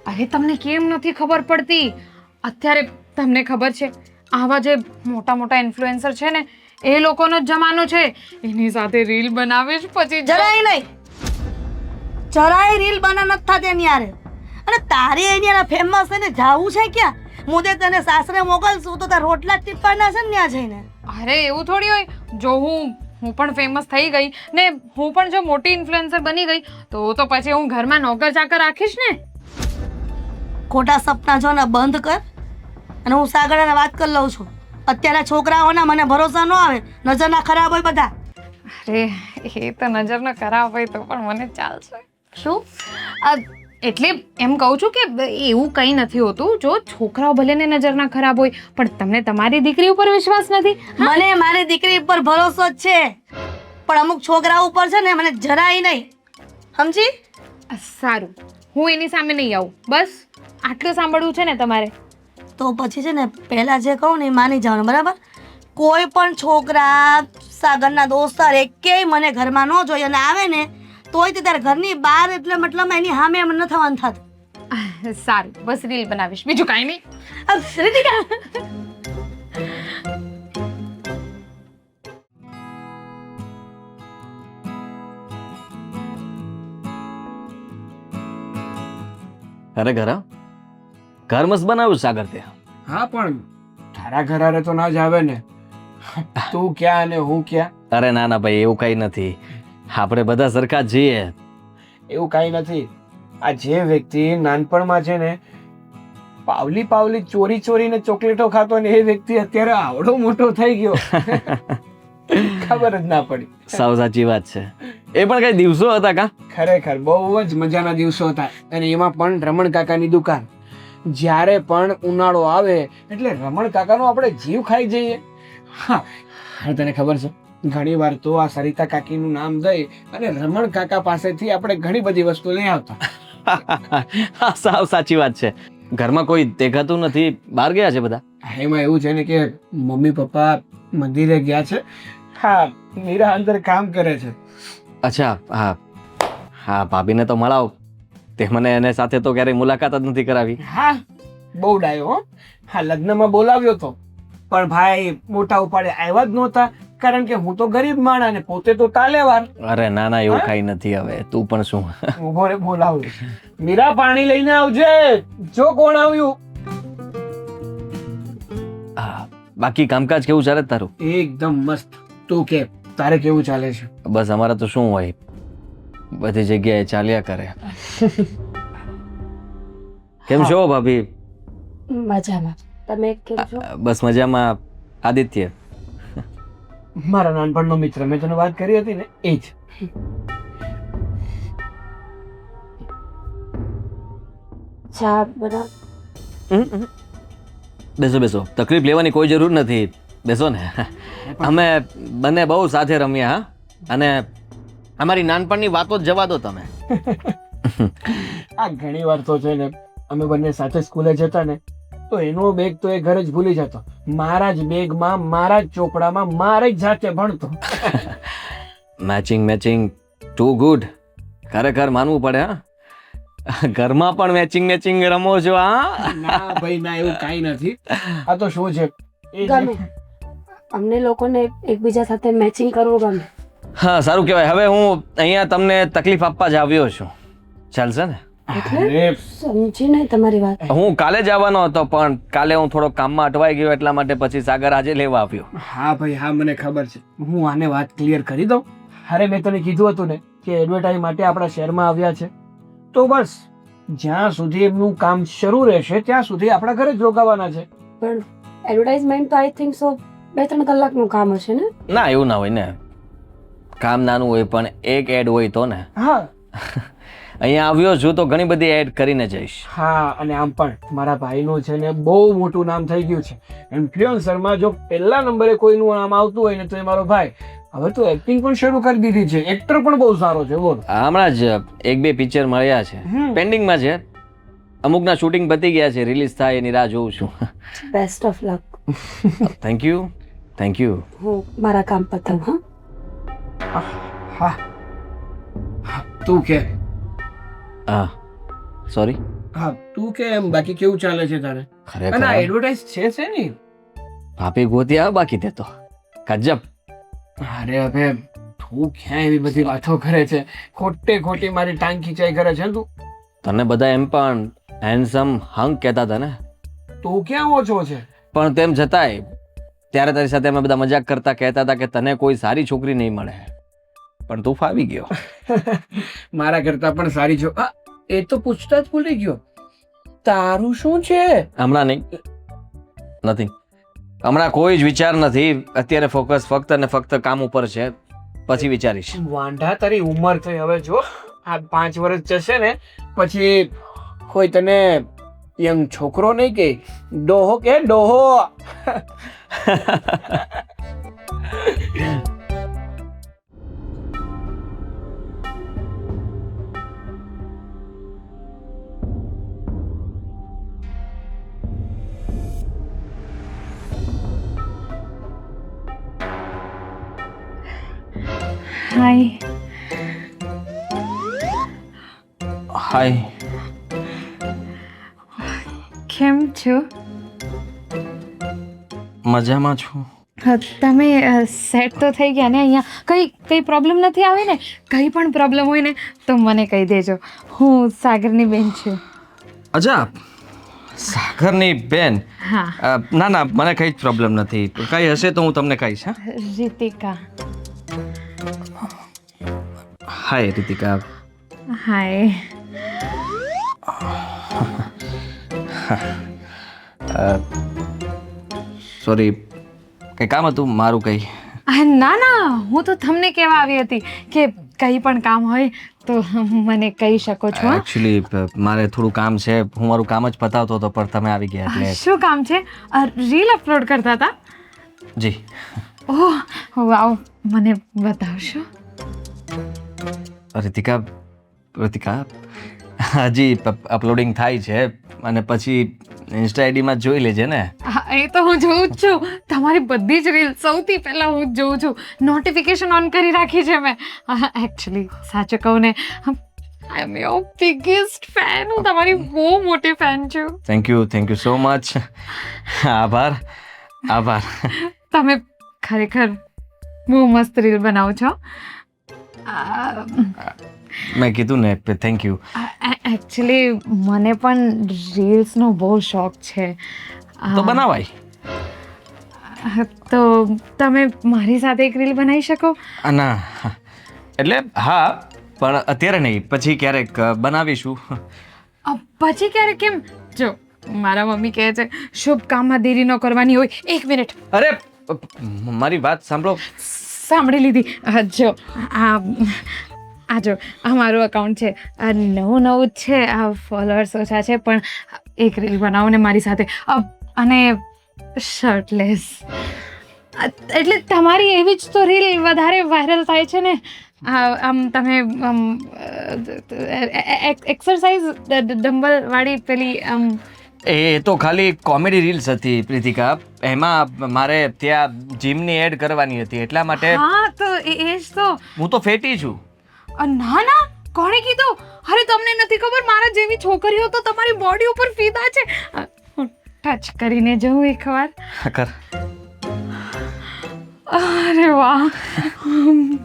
Speaker 6: અરે તમને કેમ નથી ખબર પડતી? અત્યારે તમને ખબર છે આવા જે મોટા મોટા ઇન્ફ્લુએન્સર છે ને એ લોકોનો જ જમાનો છે. એની સાથે રીલ બનાવીશ પછી
Speaker 4: જરાય નહીં, જરાય રીલ બના નથી થતી એની યારે. અને તારે એની યારે ફેમસ થઈને જાવું છે ક્યાં? મુદે તને સાસરે મોકલશું તો તાર રોટલા જ ટીપવાના છે ને ત્યાં જઈને.
Speaker 6: અરે એવું થોડી હોય, જો હું પણ ફેમસ થઈ ગઈ ને હું પણ જો મોટી ઇન્ફ્લુએન્સર બની ગઈ તો પછી હું ઘરમાં નોકર ચાકર રાખીશ ને.
Speaker 4: ખોટા સપના જો ને બંધ કર, અને હું સાગરાને વાત કરી લઉં છું. અત્યારે છોકરાઓના મને ભરોસા ન આવે, નજરના ખરાબ હોય બધા.
Speaker 6: અરે એ તો નજરનો ખરાબ હોય તો પણ મને ચાલશે.
Speaker 4: શું?
Speaker 6: એટલે એમ કહું છું કે એવું કંઈ નથી હોતું. જો છોકરાઓ ભલે ને નજરના ખરાબ હોય પણ તમને તમારી દીકરી ઉપર વિશ્વાસ નથી.
Speaker 4: મને મારી દીકરી ઉપર ભરોસો જ છે, પણ અમુક છોકરા ઉપર છે ને મને જરાય નહીં. સમજી?
Speaker 6: સારું, હું એની સામે નહીં આવું, બસ આટલું સાંભળવું છે ને તમારે.
Speaker 4: તો પછી છે ને પહેલા જે કહું ને એ માની જવાનું, બરાબર? કોઈ પણ છોકરા સાગરના દોસ્તાર એકેય મને ઘરમાં ન જોઈએ, અને આવે ને તોય તે તારે ઘરની બહાર, એટલે મતલબ એની સામે એમ ન થવાનું થતું.
Speaker 6: સારું, બસ રીલ બનાવીશ, બીજું કાંઈ નહીં.
Speaker 4: રીતિકા,
Speaker 2: અરે ઘર મસ્ત બનાવ્યું સાગર તે.
Speaker 5: હા પણ તારા ઘરારે તો ના જ આવે ને. તું ક્યાં અને હું ક્યાં?
Speaker 2: અરે ના ના ભાઈ, એવું કઈ નથી, આપણે બધા સરખા જ છીએ.
Speaker 5: એવું કાંઈ નથી. આ જે વ્યક્તિ નાનપણમાં છે ને પાવલી પાવલી ચોરી ચોરીને ચોકલેટો ખાતો ને એ વ્યક્તિ અત્યારે આવડો મોટો થઈ ગયો, ખબર જ ના પડી.
Speaker 2: સાવ સાચી વાત છે. એ પણ કઈ દિવસો હતા કા?
Speaker 5: ખરેખર બહુ જ મજાના દિવસો હતા, અને એમાં પણ રમણ કાકાની દુકાન. જ્યારે પણ ઉનાળો આવે એટલે રમણ કાકાનો આપણે જીવ ખાઈ જઈએ. હા, તને ખબર છે ઘણી વાર તો આ સરિતા કાકીનું નામ દઈ અને રમણ કાકા પાસેથી આપણે ઘણી બધી વસ્તુ લઈ આવતા.
Speaker 2: હા, સાવ સાચી વાત છે. ઘરમાં કોઈ દેખાતું નથી, બહાર ગયા છે બધા.
Speaker 5: એમાં એવું છે ને કે મમ્મી પપ્પા મંદિરે ગયા છે. હા, મીરા અંદર કામ કરે છે.
Speaker 2: અચ્છા, હા હા, ભાભીને તો મળાવ. તે મને એને સાથે તો ક્યારેય મુલાકાત જ નથી કરાવી.
Speaker 5: હા, બહુ ડાયો હો. હા, લગ્નમાં બોલાવ્યો તો પણ ભાઈ મોટા ઉપાડે આવ્યા જ નહોતા, કારણ કે હું તો ગરીબ માણસ ને પોતે તો તાલેવાર.
Speaker 2: અરે ના ના, એવું કઈ નથી. હવે તું પણ શું.
Speaker 5: ઉભો રે, બોલાવું. મીરા, પાણી લઈને આવજે, જો કોણ આવ્યું.
Speaker 2: હા, બાકી કામકાજ કેવું ચાલે તારું?
Speaker 5: એકદમ મસ્ત. તું કે તારે કેવું ચાલે છે?
Speaker 2: બસ અમારા તો શું હોય, બધી જગ્યાએ ચાલ્યા કરે. કેમ છો ભાભી?
Speaker 1: મજામાં. તમે કેમ છો?
Speaker 2: બસ મજામાં. આદિત્ય
Speaker 5: મારા નાનપણનો મિત્ર, મેં તને વાત કરી હતી ને એ જ.
Speaker 1: ચા બના.
Speaker 2: બેસો બેસો, તકલીફ લેવાની કોઈ જરૂર નથી. બેસો ને. અમે બંને બહુ સાથે રમ્યા. હા, અને અમારી નાનપણની વાતો જ જવા દો તમે.
Speaker 5: આ ઘણી વાર તો છે ને અમે બંને સાથે સ્કૂલે જતા ને તો એનો બેગ તો એ ઘરે જ ભૂલી જતો, મારા જ બેગમાં, મારા જ ચોપડામાં, મારે જ જાતે ભણતો.
Speaker 2: Matching to good. ખરેખર માનવું પડે. હા, ઘરમાં પણ મેચિંગ રમો છો? હા
Speaker 5: ના ભાઈ ના, એવું કાંઈ નથી. આ તો શું છે, એ
Speaker 1: ગમે અમને લોકોને એકબીજા સાથે મેચિંગ કરવું ગમે.
Speaker 2: હા, સારું કહેવાય. હવે હું અહીંયા તમને તકલીફ આપવા જ આવ્યો છું, ચાલશે ને?
Speaker 1: એટલે સમજી નહીં તમારી વાત.
Speaker 2: હું કાલે જ આવવાનો હતો પણ કાલે હું થોડો કામમાં અટવાઈ ગયો, એટલા માટે પછી સાગર આજે લેવા આવ્યો.
Speaker 5: હા ભાઈ, હા મને ખબર છે. હું આને વાત ક્લિયર કરી દઉં. અરે મેં તને કીધું હતું ને કે એડવર્ટાઇઝ માટે આપણા શહેરમાં આવ્યા છે, તો બસ જ્યાં સુધી એમનું કામ શરૂ રહેશે ત્યાં સુધી આપણા ઘરે જ રોકાવાના છે.
Speaker 1: પણ એડવર્ટાઇઝમેન્ટ તો આઈ થિંક સો 2-3 કલાકનું કામ હશે ને?
Speaker 2: ના એવું ના હોય ને, કામ નાનું હોય પણ એક એડ હોય તો ને.
Speaker 5: હા
Speaker 2: અહીંયા આવ્યો છું તો ઘણી બધી એડ કરીને જઈશ.
Speaker 5: હા, અને આમ પણ મારા ભાઈનું છે ને બહુ મોટું નામ થઈ ગયું છે ઇન્ફ્લુએન્સરમાં. જો પહેલા નંબરે કોઈનું નામ આવતું હોય ને તો એ મારો ભાઈ. હવે તો એક્ટિંગ પણ શરૂ કરી દીધી છે, એક્ટર પણ બહુ સારો છે. બોલો.
Speaker 2: હમણાં જ 1-2 પિક્ચર મળ્યા છે, પેન્ડિંગમાં છે. અમુકના શૂટિંગ પતી ગયા છે, રિલીઝ થાય એની રાહ જોઉં છું.
Speaker 1: Best of luck.
Speaker 2: Thank you, thank you.
Speaker 1: હું મારા કામ પતાવું.
Speaker 5: હા તું કે
Speaker 2: હા સોરી.
Speaker 5: હા તું કે એમ બાકી કેવું ચાલે છે તારે? અને આ
Speaker 2: ખરેખર
Speaker 5: એડવર્ટાઇઝ છે ને?
Speaker 2: ભાભી ગોતી આવે બાકી તે તો ગજબ.
Speaker 5: અરે હવે તું ક્યાં એવી બધી વાતો કરે છે? ખોટી મારી ટાંગ ખીચાઈ કરે છે તું.
Speaker 2: તને બધા એમ પણ હેન્ડસમ હંગ કહેતા હતા ને,
Speaker 5: તું ક્યાં ઓછો છે?
Speaker 2: પણ તેમ છતાંય ત્યારે તારી સાથે અમે બધા મજાક કરતા કહેતા હતા કે તને કોઈ સારી છોકરી નહીં મળે, પણ તું ફાવી ગયો.
Speaker 5: મારા કરતા પણ સારી છો. એ તો પૂછતા જ ભૂલી ગયો, તારું શું છે?
Speaker 2: હમણાં નહીં, નથી. હમણાં કોઈ જ વિચાર નથી. અત્યારે ફોકસ ફક્ત ને ફક્ત કામ ઉપર છે, પછી વિચારીશ.
Speaker 5: વાંઢા, તારી ઉંમર થઈ હવે. જો આ 5 વર્ષ જશે ને પછી કોઈ તને યંગ છોકરો નહીં કે ડોહો કે ડોહો.
Speaker 6: હાય.
Speaker 2: હાય.
Speaker 6: કેમ છો?
Speaker 2: મજામાં છું.
Speaker 6: તમે સેટ તો થઈ ગયા ને? અહીંયા કઈ પ્રોબ્લેમ નથી આવી ને? કંઈ પણ પ્રોબ્લેમ હોય ને તો મને કહી દેજો. હું સાગરની બેન છું.
Speaker 2: અચ્છા, સાગરની બેન?
Speaker 6: હા.
Speaker 2: ના ના, મને કઈ જ પ્રોબ્લેમ નથી. કઈ હશે તો હું તમને કહીશ. હા,
Speaker 6: રીતિકા.
Speaker 2: હાય રીતિકા.
Speaker 6: હાય.
Speaker 2: સોરી, કઈ કામ હતું મારું? કઈ?
Speaker 6: ના ના, હું તો તમને કહેવા આવી હતી કે કંઈ પણ કામ હોય તો મને કહી શકો છો.
Speaker 2: એકચ્યુઅલી મારે થોડું કામ છે, હું મારું કામ જ પતાવતો હતો પણ તમે આવી ગયા એટલે.
Speaker 6: શું કામ છે? રીલ અપલોડ કરતા હતા?
Speaker 2: જી.
Speaker 6: ઓહ વાવ, મને બતાવશો?
Speaker 2: રીતિકા, હજી અપલોડિંગ થાય છે અને પછી ઇન્સ્ટા આઈડીમાં જોઈ લેજે ને.
Speaker 6: એ તો હું જોઉં જ છું. તમારી બધી જ રીલ સૌથી પહેલા હું જ જોઉં છું. નોટિફિકેશન ઓન કરી રાખી છે મેં. એકચ્યુઅલી સાચું કહું ને, આઈ એમ યોર બિગેસ્ટ ફેન. હું તમારી બહુ મોટી ફેન છું.
Speaker 2: Thank you so much. આભાર.
Speaker 6: તમે ખરેખર બહુ મસ્ત રીલ બનાવો છો.
Speaker 2: મેં કીધું ને, થેન્ક યુ.
Speaker 6: એકચ્યુઅલી મને પણ રીલ્સનો બહુ શોખ છે.
Speaker 2: તો બનાવાય.
Speaker 6: તો તમે મારી સાથે એક રીલ બનાવી શકો?
Speaker 2: ના, એટલે હા, પણ અત્યારે નહીં, પછી ક્યારેક બનાવીશું.
Speaker 6: પછી ક્યારે? કેમ? જો મારા મમ્મી કહે છે શુભ કામમાં દેરી ન કરવાની હોય. 1 મિનિટ.
Speaker 2: અરે મારી વાત સાંભળો.
Speaker 6: સાંભળી લીધી. જો આ જો આ મારું અકાઉન્ટ છે. નવું જ છે, આ ફોલોઅર્સ ઓછા છે, પણ એક રીલ બનાવો ને મારી સાથે, અને શર્ટલેસ. એટલે તમારી એવી જ તો રીલ વધારે વાયરલ થાય છે ને. આમ તમે એક્સરસાઇઝ ડમ્બલ વાળી પેલી
Speaker 2: એ તો ખાલી કોમેડી રીલ્સ હતી પ્રીતિકા. એમાં મારે ત્યાં જીમની એડ કરવાની હતી એટલા માટે.
Speaker 6: હા તો એ જ તો.
Speaker 2: હું તો ફેટી છું.
Speaker 6: ના ના, કોણે કીધું? અરે તમને નથી ખબર, મારા જેવી છોકરીઓ તો તમારી બોડી ઉપર ફિદા છે. હું ટચ કરીને જોઉં એકવાર.
Speaker 2: કર.
Speaker 6: અરે વાહ,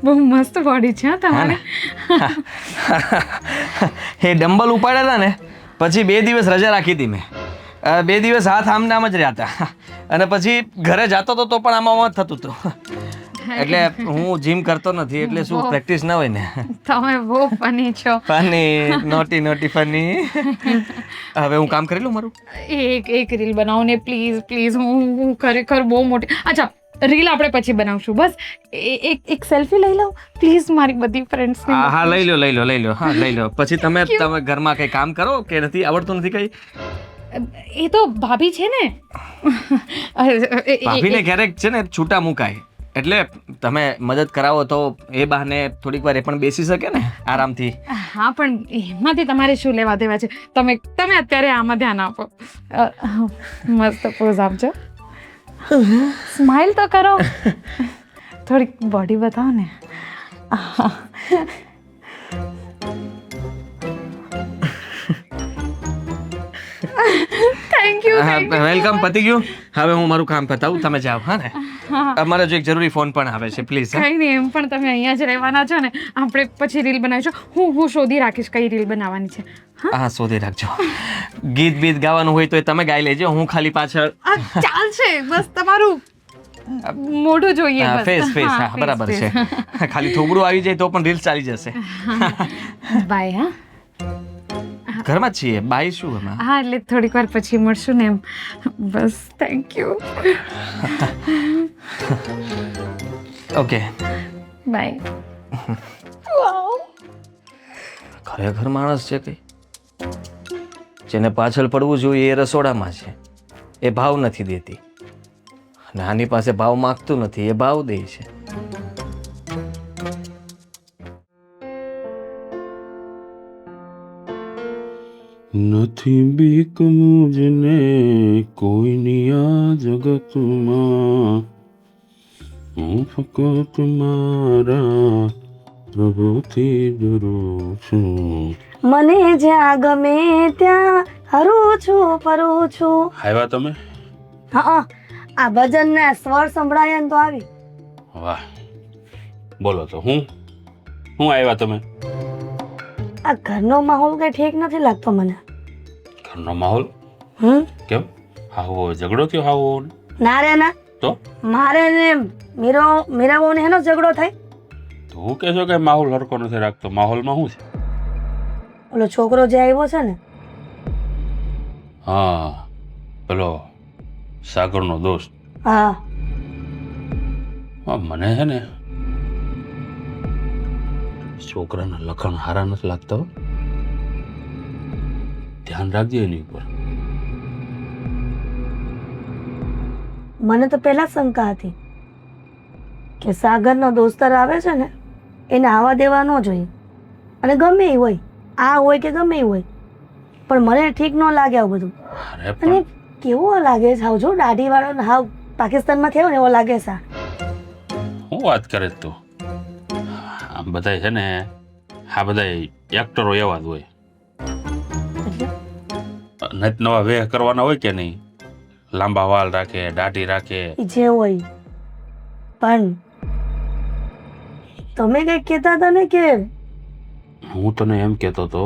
Speaker 6: બહુ મસ્ત બોડી છે તમારી.
Speaker 2: એ ડમ્બલ ઉપાડ્યા હતા ને પછી 2 દિવસ રજા રાખી હતી મેં. 2 દિવસ હાથ આમ નામ જ રહ્યા હતા અને પછી ઘરે જતો હતો તો પણ આમાં થતું હતું. એટલે હું જીમ કરતો નથી એટલે શું
Speaker 6: બહુ.
Speaker 2: પ્રેક્ટિસ ના હોય ને.
Speaker 6: તમે બહુ ફની છો.
Speaker 2: Funny naughty naughty funny. હવે હું કામ કરી લઉં મારું.
Speaker 6: એક રીલ બનાવો ને પ્લીઝ પ્લીઝ. હું ખરેખર બહુ મોટી. અચ્છા, રીલ આપણે પછી બનાવશું. બસ એક સેલ્ફી લઈ લઉં પ્લીઝ મારી બધી ફ્રેન્ડ્સ.
Speaker 2: હા લઈ લો હા લઈ લો. પછી તમે ઘરમાં કઈ કામ કરો કે નથી આવડતું નથી કઈ.
Speaker 6: એ તો ભાભી છે ને.
Speaker 2: ભાભીને ક્યારેક છે ને છૂટા મુકાય એટલે તમે મદદ કરાવો તો એ બહાને થોડીક વાર એ પણ બેસી શકે ને આરામથી.
Speaker 6: હા, પણ એમાંથી તમારે શું લેવા દેવા છે? તમે અત્યારે આમાં ધ્યાન આપો. મસ્ત પોઝ આપજો. સ્માઈલ તો કરો. થોડીક બોડી બતાવો ને. Thank you.
Speaker 2: વેલકમ. પતી ગયું. હવે હું મારું કામ પતાવું તમે જાઓ. હા ને અમારે જો એક જરૂરી ફોન પણ આવે છે પ્લીઝ.
Speaker 6: કઈ નહીં, એમ પણ તમે અહીંયા જ રહેવાના છો ને. આપણે પછી રીલ બનાવીશું. હું શોધી રાખીશ કઈ રીલ બનાવવાની છે.
Speaker 2: હા શોધી રાખજો. ગીત બીત ગાવાનું હોય તો એ તમે ગાઈ લેજો. હું ખાલી પાછળ
Speaker 6: ચાલશે. બસ તમારું મોઢું જોઈએ.
Speaker 2: ફેસ હા બરાબર છે. ખાલી થોબડું આવી જાય તો પણ રીલ્સ ચાલી જશે.
Speaker 6: બાય. હા
Speaker 2: ઘરમાં જ છીએ. બાય શું એમાં?
Speaker 6: હા, એટલે થોડીક વાર પછી મળશું ને એમ. બસ થેન્ક યુ.
Speaker 2: Okay
Speaker 6: bye.
Speaker 2: ખરેખર માણસ છે કઈ. જેને પાછળ પડવું જોઈએ એ રસોડામાં છે. એ ભાવ નથી દેતી અને આની પાસે ભાવ માગતું નથી એ ભાવ દે છે.
Speaker 3: નથી બીક મુજને કોઈની આ જગતમાં, હું ફક્ત મારા પ્રભુથી ડરું છું.
Speaker 4: મને જ્યાં ગમે ત્યાં હરું છું ફરું છું.
Speaker 3: આવ્યા તમે?
Speaker 4: હા, આ ભજનના સ્વર સંભળાયા ને તો આવી.
Speaker 3: વાહ, બોલો તો હું આવ્યા તમે?
Speaker 4: આ ઘરનો માહોલ કઈ ઠીક નથી લાગતો મને.
Speaker 3: ઘરનો માહોલ કેમ? હાવો ઝઘડો થયો? હાવો
Speaker 4: ના રે ના.
Speaker 3: તો
Speaker 4: મારે ને મીરાબો ને એનો ઝઘડો થાય.
Speaker 3: તો હું કહેશો કે માહોલ હરકો નથી રાખતો? માહોલમાં શું છે?
Speaker 4: ઓલો છોકરો જે આવ્યો છે ને.
Speaker 3: હા, પેલો સાગરનો દોસ્ત.
Speaker 4: હા,
Speaker 3: મને છે ને છોકરાના લખણ હારા નથી લાગતા. ધ્યાન રાખજે એની ઉપર.
Speaker 4: મને તો પહેલા શંકા હતી કે સાગરનો દોસ્તાર આવે છે ને એને આવા દેવા ન જોઈએ. અને ગમે એ હોય, આ હોય કે ગમે એ હોય, પણ મને ઠીક ન લાગે આવું બધું.
Speaker 3: અરે
Speaker 4: અને
Speaker 3: પણ
Speaker 4: કેવો લાગે છે હાવ, જો દાઢી વાળો ને હાવ પાકિસ્તાનમાં થયો ને એવો લાગે છે.
Speaker 3: હું વાત કરે તું? આમ બધા છે ને, આ બધા એક્ટરો એવા જ હોય. નત નવા વેહ કરવાના હોય કે નહીં? લાંબા વાળ રાખે, દાઢી રાખે.
Speaker 4: ઈ જે હોય. પણ તમે કઈક કહેતા હતા ને કે
Speaker 3: હું તને એમ કહેતો હતો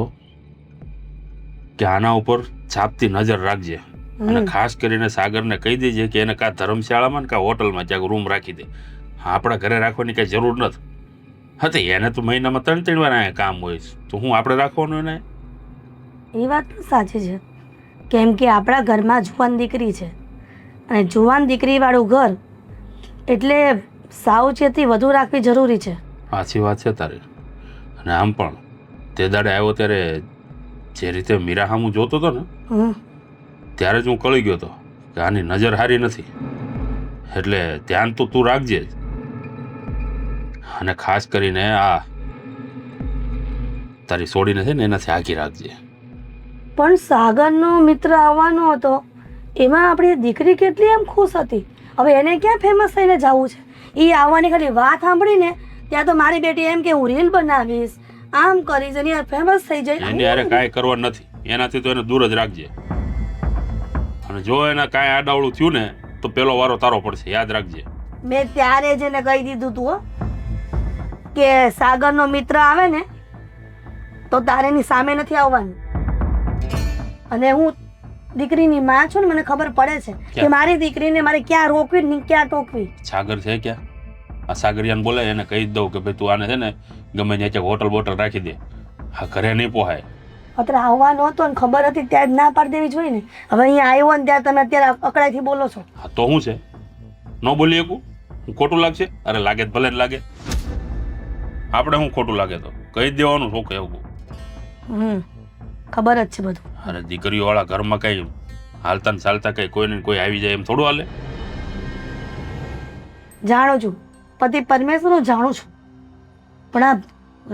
Speaker 3: કે આના ઉપર છાપતી નજર રાખજે. અને ખાસ કરીને સાગરને કહી દેજે કે એને કાં ધર્મશાળામાં ને કાં હોટલમાં ક્યાંક રૂમ રાખી દે. આપણા ઘરે રાખવાની કઈ જરૂર નથી. હતી એને તો મહિનામાં 3 વાર અહીંયા કામ હોય તો હું આપણે રાખવાનું એને?
Speaker 4: એ વાત પણ સાચી છે. કેમ કે આપણા ઘરમાં જુવાન દીકરી છે અને જુવાન દીકરીવાળું ઘર એટલે સાવચેતી વધુ રાખવી જરૂરી છે.
Speaker 3: સાચી વાત છે તારી. અને આમ પણ તે દાડે આવ્યો ત્યારે જે રીતે મીરા સામું જોતો હતો ને ત્યારે જ હું કળી ગયો હતો કે આની નજર સારી નથી. એટલે ધ્યાન તો તું રાખજે જ. અને ખાસ કરીને આ તારી સોડીને છે ને એનાથી આગી રાખજે.
Speaker 4: પણ સાગરનો મિત્ર આવવાનો હતો એમાં આપણી દીકરી કેટલી એમ ખુશ હતી. હવે એને ક્યાં ફેમસ થઈને જવું છે? એ આવવાની ખાલી વાત સાંભળીને ત્યાં તો મારી બેટી એમ કે હું રીલ બનાવીશ, આમ કરીશ, એની ફેમસ થઈ જાય.
Speaker 3: એને યારે કાંઈ કરવા નથી. એનાથી તો એને દૂર જ રાખજે. અને જો એને કાંઈ આડાવડું થયું ને તો પેલો વારો તારો પડશે, યાદ રાખજે.
Speaker 4: મેં ત્યારે જ એને કહી દીધું તું કે સાગરનો મિત્ર આવે ને તો તારે એની સામે નથી આવવાનું. અને હું દીકરીની માં છું ને, મને ખબર પડે છે કે મારી દીકરીને મારે ક્યાં રોકવી ને ક્યાં ટોકવી.
Speaker 3: સાગર છે ક્યાં? આ સાગરિયાને બોલે એને કહી જ દઉં કે ભાઈ તું આને છે ને ગમે ત્યાં ક્યાંક હોટલ બોટલ રાખી દે. હા ઘરે નહીં પોહાય.
Speaker 4: અત્યારે આવવાનો હતો ને ખબર હતી ત્યાં જ ના પાડી દેવી જોઈએ ને. હવે અહીંયા આવ્યો ને ત્યાં તમે અત્યારે અકળાઈથી બોલો છો.
Speaker 3: હા તો શું છે, ન બોલી શકું? હું ખોટું લાગશે? અરે લાગે જ ભલે જ લાગે. આપણે શું ખોટું લાગે તો કહી જ દેવાનું. શું કહેવું?
Speaker 4: ખબર જ છે બધું.
Speaker 3: અરે દીકરીઓવાળા ઘરમાં કઈ હાલતા ને ચાલતા કઈ કોઈને ને કોઈ આવી જાય એમ થોડું હાલે?
Speaker 4: જાણું છું, પતિ પરમેશ્વર હું જાણું છું, પણ આ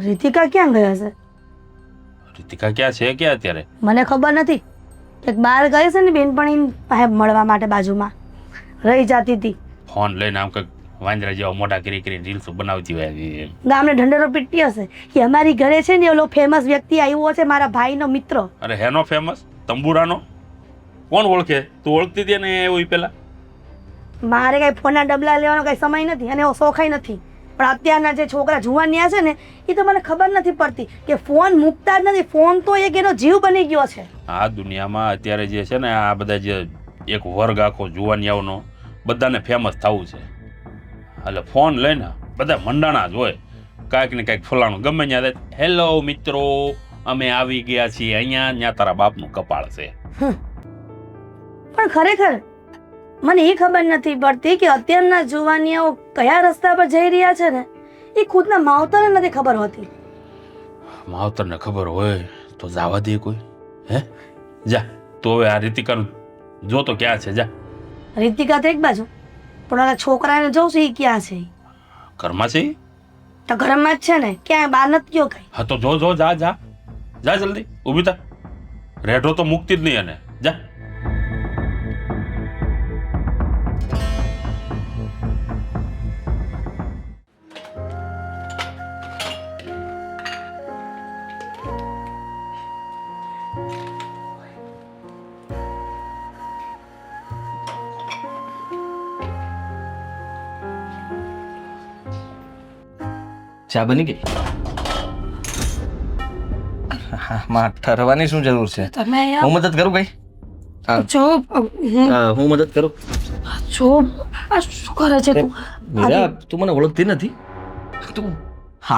Speaker 4: રીતિકા ક્યાં ગયા છે?
Speaker 3: રીતિકા ક્યાં છે ક્યાં અત્યારે?
Speaker 4: મને ખબર નથી. એક બહાર ગઈ છે ને બેનપણી પાસે મળવા માટે, બાજુમાં રહી જતી હતી.
Speaker 3: ફોન લઈને આમ કંઈક વાંદરા જેવા મોઢા કરી કરીને રીલ્સ બનાવતી હોય.
Speaker 4: ગામને ઢંઢેરો પીટતી હશે કે અમારી ઘરે છે ને ઓલો ફેમસ વ્યક્તિ આવ્યો છે, મારા ભાઈનો મિત્ર.
Speaker 3: અરે હેનો ફેમસ? તંબુરાનો? કોણ ઓળખે? તું ઓળખતી હતી ને એવું પેલા?
Speaker 4: મારે કઈ ફોનના ડબલા લેવાનો કઈ સમય નથી અને એવો શોખાય નથી. પણ અત્યારના જે છોકરા જુવાનિયા છે ને એ તો મને ખબર નથી પડતી કે ફોન મૂકતા જ નથી. ફોન તો એક એનો જીવ બની ગયો છે.
Speaker 3: આ દુનિયામાં અત્યારે જે છે ને આ બધા જે એક વર્ગ આખો જુવાનિયાઓનો બધાને ફેમસ થવું છે. એટલે ફોન લઈને બધા મંડાણા જ હોય. કાંઈક ને કાંઈક ફલાણું ગમે ત્યાં હેલો મિત્રો અમે આવી ગયા છીએ અહીંયા, ત્યાં તારા બાપનું કપાળ છે.
Speaker 4: પણ ખરેખર મને એ ખબર નથી પડતી કે અત્યારના જુવાનિયાઓ કયા રસ્તા પર જઈ રહ્યા છે ને એ ખુદના માવતરને નથી ખબર હોતી.
Speaker 3: માવતરને ખબર હોય તો જવા દે કોઈ. હે જા તો હવે આ રીતિકાનું જો તો ક્યાં છે. જા.
Speaker 4: રીતિકા તો એક બાજુ, પણ ઓલા છોકરાને જોઉં છું એ ક્યાં છે?
Speaker 3: ઘરમાં છે ઈ?
Speaker 4: તો ઘરમાં જ છે ને, ક્યાંય બહાર નથી ગયો કઈ.
Speaker 3: હા તો જો જા જા જા જલ્દી ઊભી થા. રેઢો તો મુકતી જ નહીં એને. જા.
Speaker 2: ચા બની ગઈ? હા માં ઠરવાની શું જરૂર છે?
Speaker 1: તમે
Speaker 2: હું મદદ કરું કઈ?
Speaker 1: જો
Speaker 2: હું મદદ કરું?
Speaker 1: જો આ શું કરે છે તું?
Speaker 2: મીરા તું મને ઓળખતી નથી. તું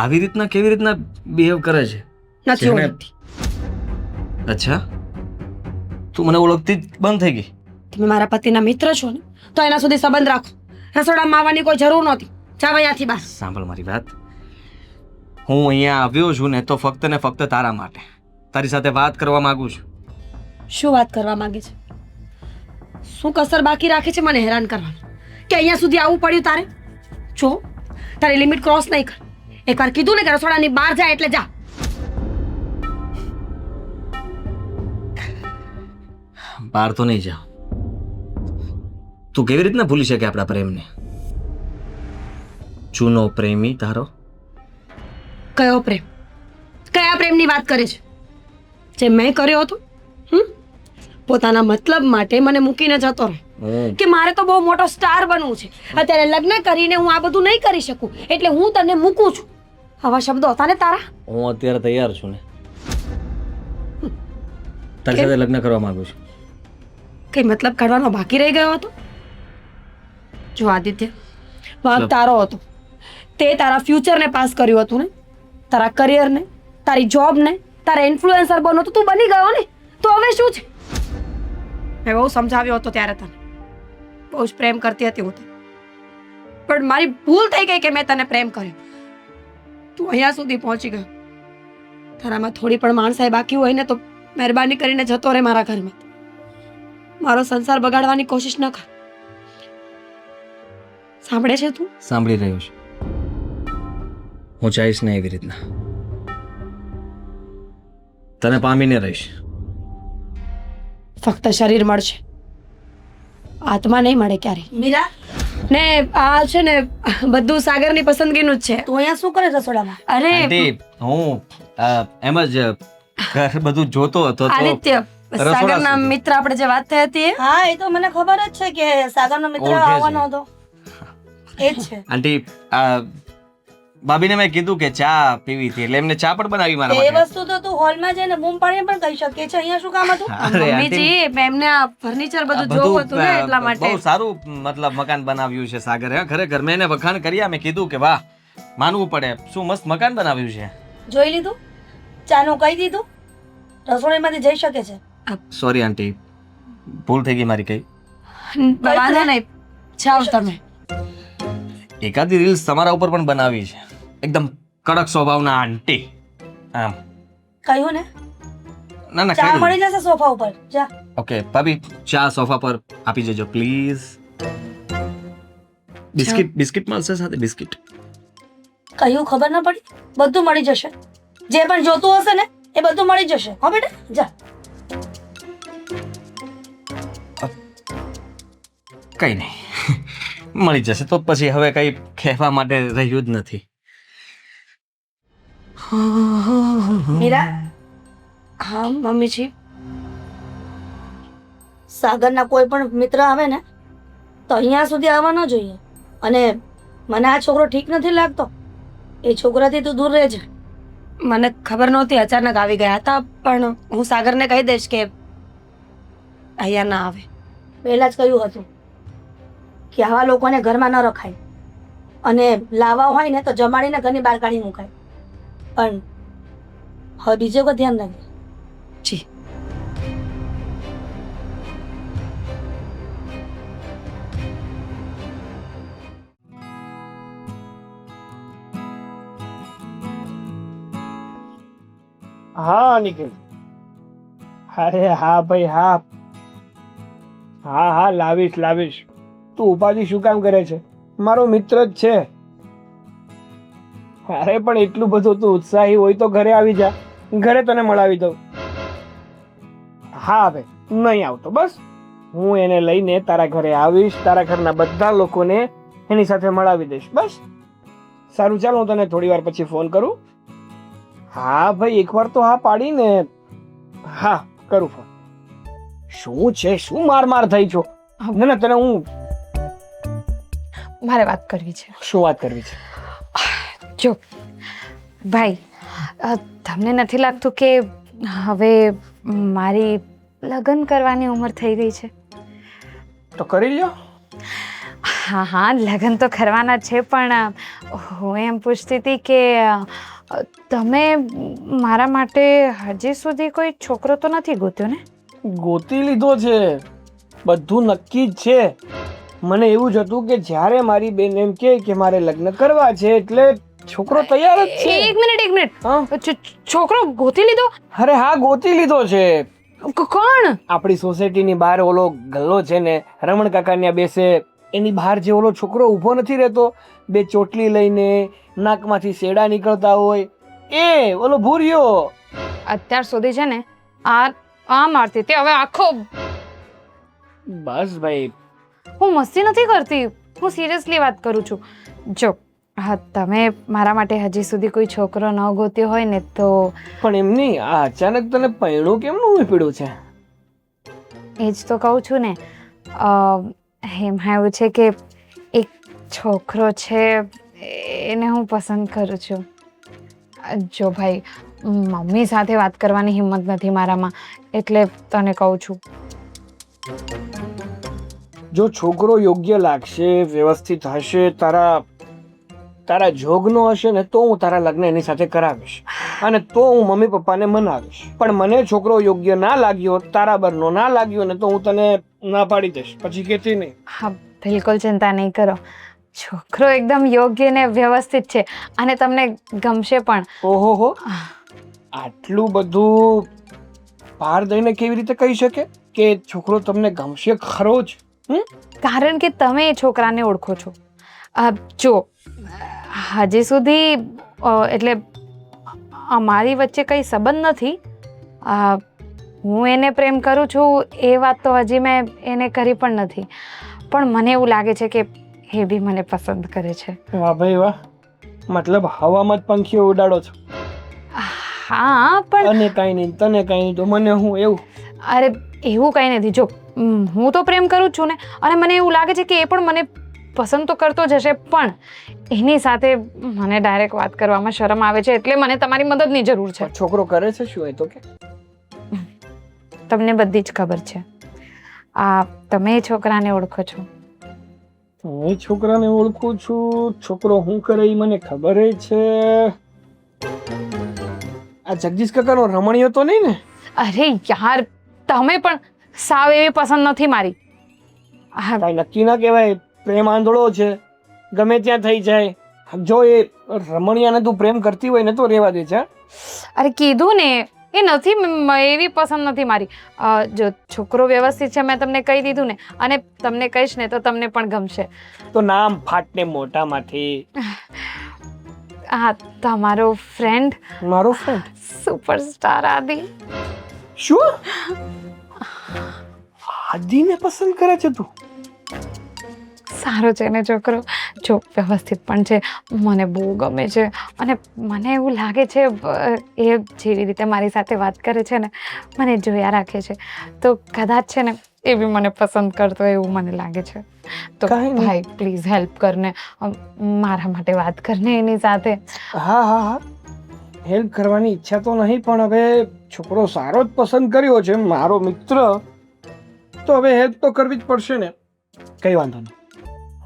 Speaker 2: આવી રીતના કેવી રીતના બિહેવ કરે છે?
Speaker 1: નથી
Speaker 2: જેને-
Speaker 1: ઓળખતી.
Speaker 2: અચ્છા તું મને ઓળખતી જ બંધ થઈ ગઈ?
Speaker 1: તમે મારા પતિના મિત્ર છો ને તો એના સુધી સંબંધ રાખો. રસોડામાં આવવાની કોઈ જરૂર નહોતી. જાવ અહીંયાથી બહાર.
Speaker 2: સાંભળ મારી વાત. હું અહીંયા આવ્યો છું ને તો ફક્ત ને ફક્ત તારા માટે, તારી સાથે વાત કરવા માંગુ છું.
Speaker 1: શું વાત કરવા માંગે છે? શું કસર બાકી રાખે છે મને હેરાન કરવાનું કે અહીંયા સુધી આવવું પડ્યું તારે? જો તારી લિમિટ ક્રોસ નહીં કર. એકવાર કીધું ને કે રસોડાની બહાર જાય એટલે જા.
Speaker 2: બહાર તો નહીં જાઉં. તું કેવી રીતના ભૂલી શકે આપણા પ્રેમને? જૂનો પ્રેમી તારો.
Speaker 1: કયો પ્રેમ? કયા પ્રેમની વાત કરે છે? જે મેં કર્યો હતો? પોતાના મતલબ માટે મને મૂકીને જતો રહે કે મારે તો બહુ મોટો સ્ટાર બનવું છે. અત્યારે લગ્ન કરીને હું આ બધું નહીં કરી શકું એટલે હું તને મૂકું છું. આવા શબ્દો હતા ને તારા?
Speaker 2: હું અત્યારે તૈયાર છું ને તારી સાથે લગ્ન કરવા માંગુ છું.
Speaker 1: કઈ મતલબ કાઢવાનો બાકી રહી ગયો હતો? જો આદિત્ય, વાંક તારો હતો. તે તારા ફ્યુચરને પાસ કર્યું હતું ને, તારા કરિયરને, તારી જોબને, તારા ઇન્ફ્લુએન્સર બનો તો તું બની ગયો ને. તો હવે શું છે? મેં બહુ સમજાવ્યો હતો ત્યારે તને. બહુ જ પ્રેમ કરતી હતી હું તને. પણ મારી ભૂલ થઈ ગઈ કે મેં તને પ્રેમ કર્યો. તું અહીંયા સુધી પહોંચી ગયો. તારામાં થોડી પણ માણસાઈ બાકી હોય ને તો મહેરબાની કરીને જતો રહે મારા ઘરમાં. મારો સંસાર બગાડવાની કોશિશ ન કર. સાંભળે છે તું?
Speaker 2: સાંભળી રહ્યો છું. હું ચાહીશ ને એવી રીતના તને પામીને રહીશ.
Speaker 1: ફક્ત શરીર મળશે, આત્મા નહીં મળે ક્યારે.
Speaker 4: મીરા,
Speaker 1: ને આ છે ને બધું સાગરની પસંદગીનું જ છે.
Speaker 4: તું અહીંયા શું કરે રસોડામાં?
Speaker 1: અરે
Speaker 2: આંટી, હું એમ જ ઘર બધું જોતો હતો તો
Speaker 1: આદિત્ય,
Speaker 2: રસોડા
Speaker 1: સાગરના
Speaker 2: સુધી.
Speaker 1: મિત્ર આપણે જે વાત થઈ હતી એ?
Speaker 4: હા, એ તો મને ખબર જ છે કે સાગરનો મિત્ર
Speaker 2: ઓળખે છે.
Speaker 4: આવવાનો હતો. એ જ છે.
Speaker 2: આંટી ભાભીને મેં કીધું કે ચા પીવી હતી એટલે એમને ચા પણ બનાવી મારા
Speaker 4: એ
Speaker 2: માટે
Speaker 4: વસ્તુ તો તું હોલમાં જઈને બૂમ પાડીને પણ કહી શકીએ છે. અહીંયા શું કામ હતું?
Speaker 2: અરે આંટી,
Speaker 1: મમ્મીજી એમને આ ફર્નિચર
Speaker 2: આ
Speaker 1: બધું જોવું હતું ને એટલા માટે.
Speaker 2: બહુ સારું મતલબ મકાન બનાવ્યું છે સાગર. હા ખરેખર મેં એને વખાણ કર્યા. મેં કીધું કે વાહ, માનવું પડે, શું મસ્ત મકાન બનાવ્યું છે.
Speaker 4: જોઈ લીધું? ચાનું કહી દીધું? રસોડામાંથી જઈ શકે છે.
Speaker 2: સોરી આંટી, ભૂલ થઈ ગઈ મારી. કઈ
Speaker 1: વાંધો નહીં, જાઓ તમે.
Speaker 2: એકાદી રીલ્સ તમારા ઉપર પણ બનાવી છે. એકદમ કડક સ્વભાવના આંટી. આમ
Speaker 4: કહ્યું ને,
Speaker 2: ના ના
Speaker 4: ચા
Speaker 2: કઈ
Speaker 4: મળી જશે સોફા ઉપર. જા.
Speaker 2: ઓકે ભાભી, ચા સોફા પર આપી જજો પ્લીઝ. બિસ્કિટ બિસ્કિટ મળશે સાથે? બિસ્કિટ
Speaker 4: કહ્યું ખબર ના પડી? બધું મળી જશે. જે પણ જોતું હશે ને એ બધું મળી જશે. હો બેટા, જા.
Speaker 2: કઈ નહીં, મળી જશે તો પછી હવે કઈ કહેવા માટે રહ્યું જ નથી.
Speaker 4: મીરા,
Speaker 1: હા મમ્મીજી.
Speaker 4: સાગરના કોઈ પણ મિત્ર આવે ને તો અહીંયા સુધી આવવા ન જોઈએ. અને મને આ છોકરો ઠીક નથી લાગતો. એ છોકરાથી તું દૂર રહેજે.
Speaker 1: મને ખબર નહોતી, અચાનક આવી ગયા હતા, પણ હું સાગરને કહી દઈશ કે અહીંયા ના આવે.
Speaker 4: પહેલા જ કહ્યું હતું કે આવા લોકોને ઘરમાં ન રખાય, અને લાવવા હોય ને તો જમાડીને ઘરની બહાર કાઢી મુકાય. પણ હવે બીજો કોઈ ધ્યાન રાખજે.
Speaker 1: જી.
Speaker 5: હા નિખિલ, અરે હા ભાઈ હા, હા હા લાવીશ લાવીશ. તું ઉપાધિ શું કામ કરે છે? મારો મિત્ર જ છે. અરે પણ એટલું બધું તું ઉત્સાહી હોય તો ઘરે આવી જા, ઘરે તને મળાવી દઉં. હા હવે નહીં આવતો, બસ હું એને લઈને તારા ઘરે આવીશ, તારા ઘરના બધા લોકોને એની સાથે મળાવી દઈશ. બસ સારું, ચાલ હું તને થોડી વાર પછી ફોન કરું. હા ભાઈ, એકવાર તો હા પાડીને. હા કરું ફોન. શું છે, શું માર માર થઈ છો? ના ના, તને હું
Speaker 6: મારે વાત કરવી છે.
Speaker 5: શું વાત કરવી છે?
Speaker 6: જો ભાઈ, તમને નથી લાગતું કે હવે મારી લગ્ન કરવાની ઉંમર થઈ ગઈ છે?
Speaker 5: તો કરી લ્યો.
Speaker 6: હા હા, લગ્ન તો કરવાના છે, પણ હું એમ પૂછતી હતી કે તમે મારા માટે હજી સુધી કોઈ છોકરો તો નથી ગોત્યો ને?
Speaker 5: ગોતી લીધો છે, બધું નક્કી જ છે. મને એવું જ હતું કે જ્યારે મારી બેન એમ કે મારે લગ્ન કરવા છે એટલે છોકરો તૈયાર જ છે.
Speaker 6: એક મિનિટ
Speaker 5: હા?
Speaker 6: છોકરો ગોતી લીધો?
Speaker 5: અરે હા, ગોતી લીધો છે.
Speaker 6: કોણ?
Speaker 5: આપણી સોસાયટીની બહાર ઓલો ગલ્લો છે ને, રમણ કાકા ત્યાં બેસે, એની બહાર જે ઓલો છોકરો ઊભો નથી રહેતો, બે ચોટલી લઈને, નાકમાંથી શેડા નીકળતા હોય, એ ઓલો ભૂરિયો.
Speaker 6: અત્યાર સુધી છે ને આ મારતી હતી, હવે આખો.
Speaker 5: બસ ભાઈ,
Speaker 6: હું મસ્તી નથી કરતી, હું સિરિયસલી વાત કરું છું. જો હા, તમે મારા માટે હજી સુધી કોઈ છોકરો ન ગોત્યો હોય ને તો.
Speaker 5: પણ એમની આ અચાનક તને પૈણું કેમનું પીડ્યું છે?
Speaker 6: એ જ તો કહું છું ને. એમાં એવું છે કે એક છોકરો છે, એને હું પસંદ કરું છું. જો ભાઈ, મમ્મી સાથે વાત કરવાની હિંમત નથી મારામાં, એટલે તને કહું છું.
Speaker 5: જો છોકરો યોગ્ય લાગશે, વ્યવસ્થિત હશે, તારા જોગનો હશે ને, તો હું તારા લગ્ન એની સાથે કરાવીશ, અને તો હું મમ્મી પપ્પાને મનાવીશ. પણ મને છોકરો યોગ્ય ના લાગ્યો, તારા બરનો ના લાગ્યો ને, તો હું તને ના પાડી દઈશ, પછી કહેતી નહીં.
Speaker 6: હા, બિલકુલ ચિંતા નહીં કરો. છોકરો એકદમ યોગ્ય ને વ્યવસ્થિત છે, અને તમને ગમશે પણ.
Speaker 5: ઓહો હો, આટલું બધું બહાર દઈને કેવી રીતે કહી શકે કે છોકરો તમને ગમશે ખરો જ?
Speaker 6: કારણ કે તમે એ છોકરાને ઓળખો છો. જો હજી સુધી એટલે અમારી વચ્ચે કંઈ સંબંધ નથી. હું એને પ્રેમ કરું છું એ વાત તો હજી મેં એને કરી પણ નથી, પણ મને એવું લાગે છે કે એ બી મને પસંદ કરે છે.
Speaker 5: વાહ ભાઈ વાહ, મતલબ હવામાં જ પંખીઓ ઉડાડો છો.
Speaker 6: હા પણ
Speaker 5: અને કાંઈ નહીં, તને કાંઈ નહીં તો મને હું એવું.
Speaker 6: અરે એવું કંઈ નથી. જો હું તો પ્રેમ કરું જ છું ને, અને મને એવું લાગે છે કે એ પણ મને પસંદ તો કરતો જ હશે, પણ એની સાથે મને ડાયરેક્ટ વાત કરવામાં શરમ આવે છે, એટલે મને તમારી મદદની જરૂર છે.
Speaker 5: છોકરો કરે છે શું એ તો કે?
Speaker 6: તમને બધી જ ખબર છે. તમે એ છોકરાને ઓળખો છો?
Speaker 5: હું એ છોકરાને ઓળખું છું. છોકરો શું કરે એ મને ખબર છે. આ જગદીશ કાકાનો રમણીયો તો નહીં ને?
Speaker 6: અરે યાર, તમે પણ સાવ એવી પસંદ નથી મારી.
Speaker 5: કાંઈ નક્કી ના કહેવાય. પ્રેમ આંધળો છે, ગમે ત્યાં થઈ જાય. જો એ રમણીયાને તું પ્રેમ કરતી હોય ને તો રહેવા દે છે.
Speaker 6: અરે કીધું ને, એ નથી એવી પસંદ નથી મારી. જો છોકરો વ્યવસ્થિત છે મેં તમને કહી દીધું ને, અને તમને કહીશ ને તો તમને પણ ગમશે.
Speaker 5: તો નામ ફાટને મોટામાંથી.
Speaker 6: તમારો ફ્રેન્ડ,
Speaker 5: મારો ફ્રેન્ડ
Speaker 6: સુપરસ્ટાર આદિ.
Speaker 5: શું? આદિને પસંદ કરે છે તું?
Speaker 6: સારો છે ને છોકરો, જો વ્યવસ્થિત પણ છે, મને બહુ ગમે છે. અને મને એવું લાગે છે એ જેવી રીતે મારી સાથે વાત કરે છે ને, મને જોયા રાખે છે, તો કદાચ છે ને એ બી મને પસંદ કરતો હોય એવું મને લાગે છે. તો
Speaker 5: કાંઈ નહીં.
Speaker 6: ભાઈ પ્લીઝ હેલ્પ કરને, મારા માટે વાત કરને એની સાથે.
Speaker 5: હા હા હા, હેલ્પ કરવાની ઈચ્છા તો નહીં, પણ હવે છોકરો સારો જ પસંદ કર્યો છે, મારો મિત્ર, તો હવે હેલ્પ તો કરવી જ પડશે ને. કઈ વાંધો નહીં,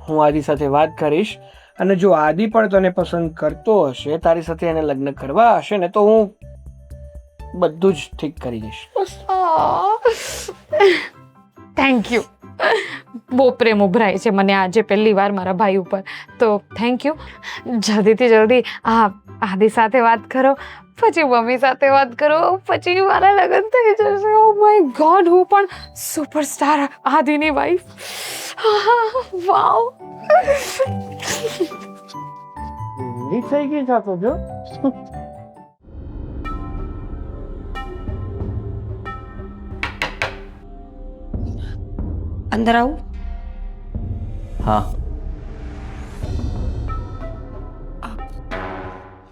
Speaker 5: હું આદિ સાથે વાત કરીશ, અને જો આદિ પણ તને પસંદ કરતો હશે, તારી સાથે એને લગ્ન કરવા હશે ને, તો હું બધું જ ઠીક કરી દઈશ. બસ.
Speaker 6: Thank you. બહુ પ્રેમ ઉભરાય છે મને આજે પહેલી વાર મારા ભાઈ ઉપર, તો થેન્ક યુ. જલ્દીથી જલ્દી આદિ સાથે વાત કરો, પછી મમ્મી સાથે વાત કરો, પછી મારા લગ્ન થઈ જશે. ઓ માય ગોડ, હું પણ સુપરસ્ટાર આદિની વાઈફ. વાવ.
Speaker 5: થઈ ગઈ થતો જો.
Speaker 1: અંદર આવું?
Speaker 2: હા.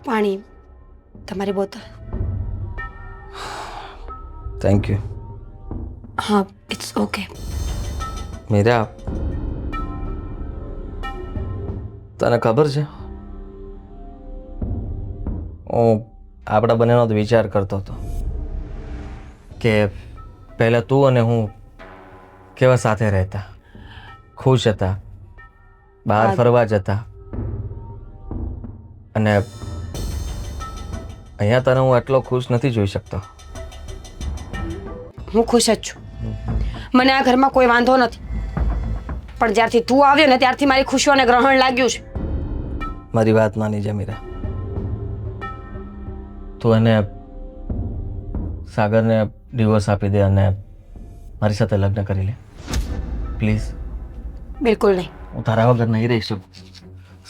Speaker 1: પાણી, તમારી બોતલ.
Speaker 2: Thank you.
Speaker 1: હા, ઇટ્સ ઓકે.
Speaker 2: મીરા, તને ખબર છે, હું આપણા બંનેનો જ વિચાર કરતો હતો કે પહેલાં તું અને હું કેવા સાથે રહેતા, ખુશ હતા, બહાર ફરવા જતા, અને અહીંયા તને હું આટલો ખુશ નથી જોઈ શકતો.
Speaker 1: હું ખુશ જ છું, મને આ ઘરમાં કોઈ વાંધો નથી, પણ જ્યારથી તું આવ્યો ને ત્યારથી મારી ખુશીઓને ગ્રહણ લાગ્યું છે.
Speaker 2: મારી વાત માની જા મીરા, તું એને સાગરને ડિવોર્સ આપી દે અને મારી સાથે લગ્ન કરી લે પ્લીઝ.
Speaker 1: બિલકુલ નહીં.
Speaker 2: હું તારા વગર નહીં રહી શકું.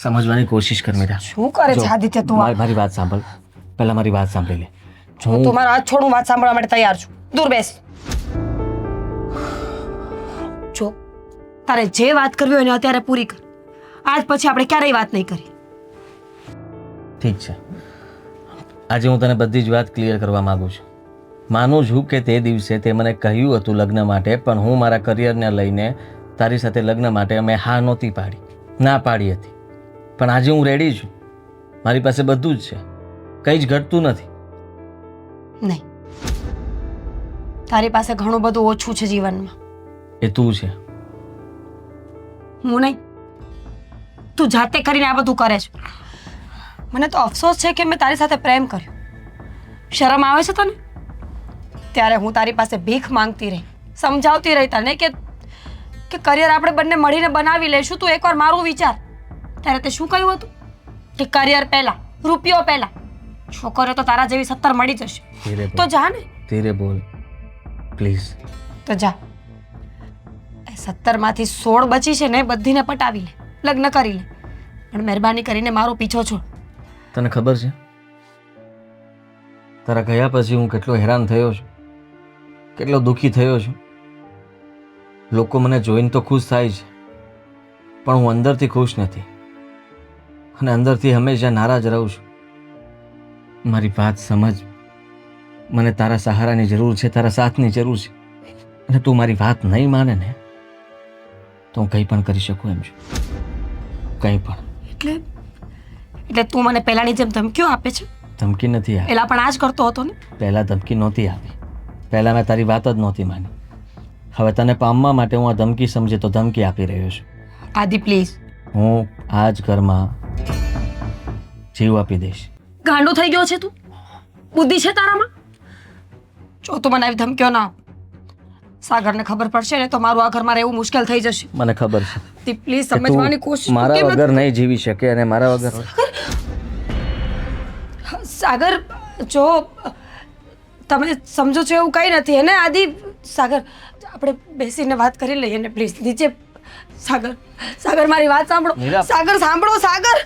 Speaker 2: સમજવાની કોશિશ કર મીરા.
Speaker 1: શું કરે છે આદિત્ય તું?
Speaker 2: મારી વાત સાંભળ, પહેલા મારી વાત સાંભળી લે.
Speaker 1: હું તું મારો હાથ છોડું, વાત સાંભળવા માટે તૈયાર છું. દૂર બેસ. જો તારે જે વાત કરવી હોય ને અત્યારે પૂરી કર. આજ પછી આપણે ક્યારેય વાત નહીં કરી.
Speaker 2: ઠીક છે, આજે હું તને બધી જ વાત ક્લિયર કરવા માંગુ છું. માનું છું કે તે દિવસે તે મને કહ્યું હતું લગ્ન માટે, પણ હું મારા કરિયરને લઈને તારી સાથે લગ્ન માટે મેં હા નહોતી પાડી, ના પાડી હતી. પણ આજે હું રેડી છું, મારી પાસે બધું જ છે, કંઈ જ ઘટતું નથી.
Speaker 1: નહીં, તારી પાસે ઘણું બધું ઓછું છે જીવનમાં.
Speaker 2: એ તું છે.
Speaker 1: હું નહીં, તું જાતે કરીને આ બધું કરે છે. મને તો અફસોસ છે કે મેં તારી સાથે પ્રેમ કર્યો. શરમ આવે છે તને? ત્યારે હું તારી પાસે ભીખ માંગતી રહી, સમજાવતી રહી તને કે કરિયર આપણે બંને મળીને બનાવી લઈશું. તું એકવાર મારું વિચાર. ત્યારે તે શું કહ્યું હતું કે કરિયર પહેલા, રૂપિયો પહેલા. છોકરીઓ તો તારા જેવી 70 મળી જશે. તો જા ને.
Speaker 2: ધીરે બોલ પ્લીઝ.
Speaker 1: તો જા. એ 70 માંથી 16 બચી છે ને, બધીને પટાવી લે, લગ્ન કરી લે, પણ મહેરબાની કરીને મારો પીછો છોડ.
Speaker 2: તને ખબર છે, તારા ગયા પછી હું કેટલો હેરાન થયો છું, કેટલો દુઃખી થયો છું. લોકો મને જોઈને તો ખુશ થાય છે, પણ હું અંદરથી ખુશ નથી, અને અંદરથી હંમેશા નારાજ રહું છું. મારી વાત સમજ. મને તારા સહારાની જરૂર છે, તારા સાથની જરૂર છે, અને તું મારી વાત નહીં માને ને તો હું કંઈ પણ કરી શકું એમ છું. કંઈ પણ.
Speaker 1: એટલે એટલે તું મને પહેલાની જેમ ધમકીઓ આપે છે?
Speaker 2: ધમકી નથી આવી.
Speaker 1: પહેલા પણ આ જ કરતો હતો ને.
Speaker 2: પહેલાં ધમકી નહોતી આવી. પહેલાં મેં તારી વાત જ નહોતી માની. હવે તને પામવા માટે હું આ ધમકી સમજે તો ધમકી આપી રહ્યો છું.
Speaker 1: આદિ પ્લીઝ.
Speaker 2: હું આ જ ઘરમાં જીવ આપી દઈશ.
Speaker 1: ગાંડો થઈ ગયો છે તું? બુદ્ધિ છે તારામાં? જો તું મને આવી ધમકીઓ ના આપ. સાગરને ખબર પડશે ને તો મારું આ ઘરમાં રહેવું મુશ્કેલ થઈ જશે.
Speaker 2: મને ખબર છે
Speaker 1: આદિ પ્લીઝ
Speaker 2: કે
Speaker 1: સમજવાની
Speaker 2: તું
Speaker 1: કોશિશ
Speaker 2: મારા
Speaker 1: કેમ
Speaker 2: વગર નહીં જીવી શકે અને મારા વગર
Speaker 1: સાગર, જો તમે સમજો છો એવું કંઈ નથી એને આદિ. સાગર, આપણે બેસીને વાત કરી લઈએ ને પ્લીઝ. નીચે સાગર, સાગર મારી વાત સાંભળો.
Speaker 2: મીરા.
Speaker 1: સાગર સાંભળો. સાગર,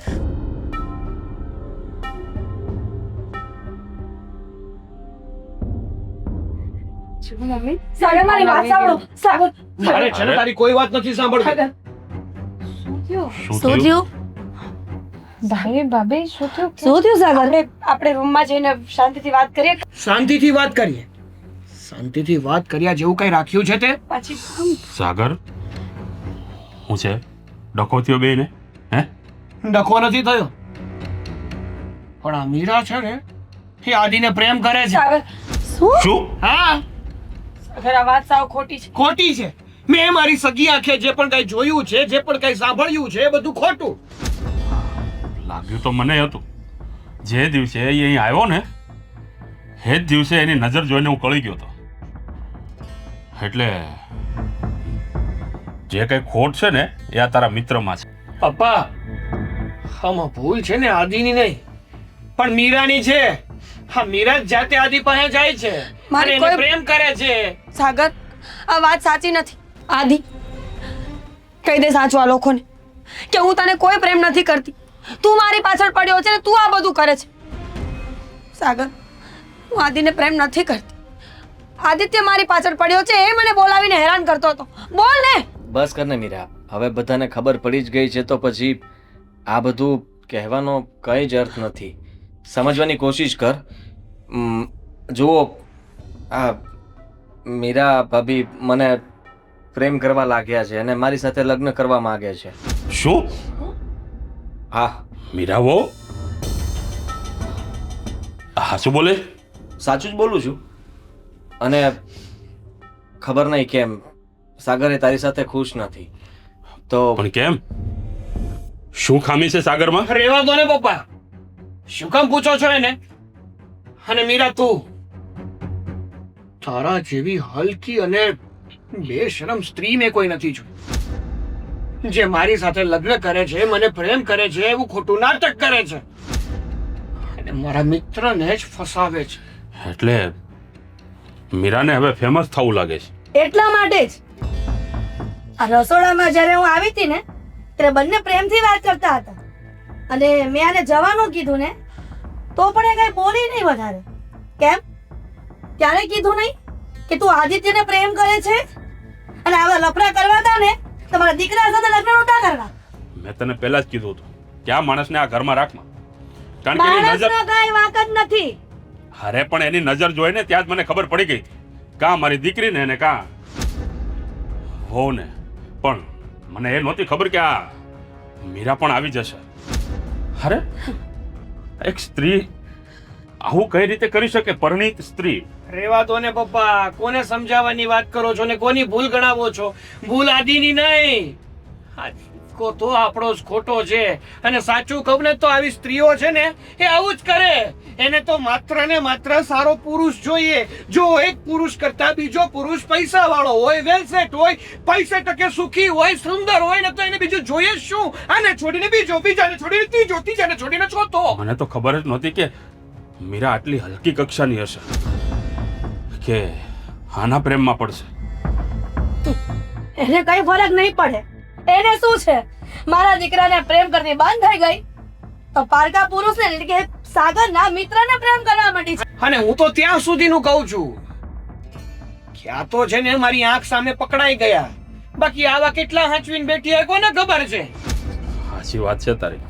Speaker 6: મમ્મી
Speaker 1: સાગર મારી વાત સાંભળો. સાગર,
Speaker 5: મારે છે ને તારી કોઈ વાત નથી સાંભળવી.
Speaker 1: સાગર,
Speaker 3: શું
Speaker 4: શું
Speaker 3: થયું
Speaker 4: થયું
Speaker 6: ભાભી શું થયું?
Speaker 1: શું થયું સાગર? આપણે રૂમમાં જઈને શાંતિથી વાત કરીએ.
Speaker 5: શાંતિથી વાત કરીએ. શાંતિથી વાત કર્યા જેવું કઈ રાખ્યું છે તે?
Speaker 1: પછી
Speaker 3: સાગર હું છે ડખો થયો બેને? હે
Speaker 5: ડખો નથી થયો, પણ આ મીરા છે ને એ આદિને પ્રેમ કરે છે.
Speaker 1: સાગર,
Speaker 3: શું?
Speaker 5: હા,
Speaker 1: સાગર આ વાત સાવ ખોટી છે.
Speaker 5: ખોટી છે. મેં મારી સગી આંખે જે પણ કઈ જોયું છે, જે પણ કઈ સાંભળ્યું છે, એ બધું ખોટું.
Speaker 3: લાગ્યું તો મને હતું. જે દિવસે એ અહીં આવ્યો ને એ જ દિવસે એની નજર જોઈને હું કળી ગયો હતો. એટલે જે કઈ ખોટ છે ને એ આ તારા મિત્રમાં છે.
Speaker 5: પપ્પા, આમાં ભૂલ છે ને આદિની નહીં પણ મીરાની છે. હા, મીરા જ જાતે આદિ પાસે જાય છે
Speaker 1: મારી
Speaker 5: અને એને
Speaker 1: કોઈ-
Speaker 5: પ્રેમ કરે છે.
Speaker 1: સાગર, આ વાત સાચી નથી. આદિ, કહી દે સાચું આ લોકોને કે હું તને કોઈ પ્રેમ નથી કરતી. તું મારી પાછળ પડ્યો છે ને તું આ બધું કરે છે. સાગર, હું આદિને પ્રેમ નથી કરતી. આદિત્ય મારી પાછળ પડ્યો છે, એ મને બોલાવીને હેરાન કરતો હતો. બોલ ને.
Speaker 2: બસ કર ને મીરા. હવે બધાને ખબર પડી જ ગઈ છે તો પછી આ બધું કહેવાનો કંઈ જ અર્થ નથી. સમજવાની કોશિશ કર. જુઓ, આ મીરા ભાભી મને પ્રેમ કરવા લાગ્યા છે અને મારી સાથે લગ્ન કરવા માંગે છે.
Speaker 3: શું?
Speaker 2: હા,
Speaker 3: મીરાવો હા શું બોલે?
Speaker 2: સાચું જ બોલું છું. અને ખબર નહીં કેમ સાગર એ તારી સાથે ખુશ નથી. તો
Speaker 3: પણ કેમ? શું ખામી છે સાગરમાં?
Speaker 5: રહેવા દો ને પપ્પા, શું કામ પૂછો છો એને? અને મીરા, તું તારા જેવી હલકી અને બેશરમ સ્ત્રી મેં કોઈ નથી જોઈ જે મારી સાથે લગ્ન કરે છે, મને પ્રેમ કરે છે, એવું ખોટું નાટક કરે છે અને મારા મિત્રને જ ફસાવે છે.
Speaker 3: એટલે મીરાને હવે ફેમસ થવું લાગે છે.
Speaker 4: એટલા માટે જ આ રસોડામાં જ્યારે હું આવી હતી ને ત્યારે બંને પ્રેમથી વાત કરતા હતા અને મેં આને જવાનું કીધું ને તો પણ એ કઈ બોલી નહીં વધારે. કેમ? ત્યારે કીધું નહીં કે તું આદિત્યને પ્રેમ કરે છે અને આવા લફડા કરવા હતા ને તમારા દીકરા સાથે લગ્ન નહોતા કરવા.
Speaker 3: મેં તને પહેલા જ કીધું હતું કે આ માણસને આ ઘરમાં રાખમાં. કારણ કે એની નજર
Speaker 4: માણસનો કઈ વાંક જ નથી.
Speaker 3: અરે પણ એની નજર જોઈને ત્યાં જ મને ખબર પડી ગઈ કાં મારી દીકરીને ને કાં વહુને. પણ મને એ નહોતી ખબર કે આ મીરા પણ આવી જશે. અરે એક સ્ત્રી આવું કઈ રીતે કરી શકે? પરિણીત સ્ત્રી.
Speaker 5: રેવા દો ને પપ્પા, કોને સમજાવવાની વાત કરો છો ને કોની ભૂલ ગણાવો છો? ભૂલ આદિની નહીં, કો તો આપણો જ ખોટો છે. અને સાચું કહું ને તો આવી સ્ત્રીઓ છે ને એ આવું જ કરે. એને તો માત્ર ને માત્ર સારો પુરુષ જોઈએ. જો એક પુરુષ કરતા બીજો પુરુષ પૈસા વાળો હોય, વેલ સેટ હોય, પૈસે ટકે સુખી હોય, સુંદર હોય ને તો એને બીજું જોઈએ જ શું? આને છોડીને બીજો, બીજાને છોડીને ત્રીજો, ત્રીજાને છોડીને ચોથો.
Speaker 3: મને તો ખબર જ નહોતી કે મીરા આટલી હલકી કક્ષાની હશે કે આના પ્રેમમાં પડશે.
Speaker 4: એને કઈ ફરક નહીં પડે. એને શું છે, મારા દીકરાને પ્રેમ કરતી બંધ થઈ ગઈ તો પારકા પુરુષને એટલે કે સાગરના મિત્રને પ્રેમ કરવા માંડી છે.
Speaker 5: અને હું તો ત્યાં સુધીનું કહું છું કે આ તો છે ને મારી આંખ સામે પકડાઈ ગયા. બાકી આવા કેટલા હાંચવીને બેઠી હોય કોને ખબર છે?
Speaker 3: સાચી વાત છે તારી.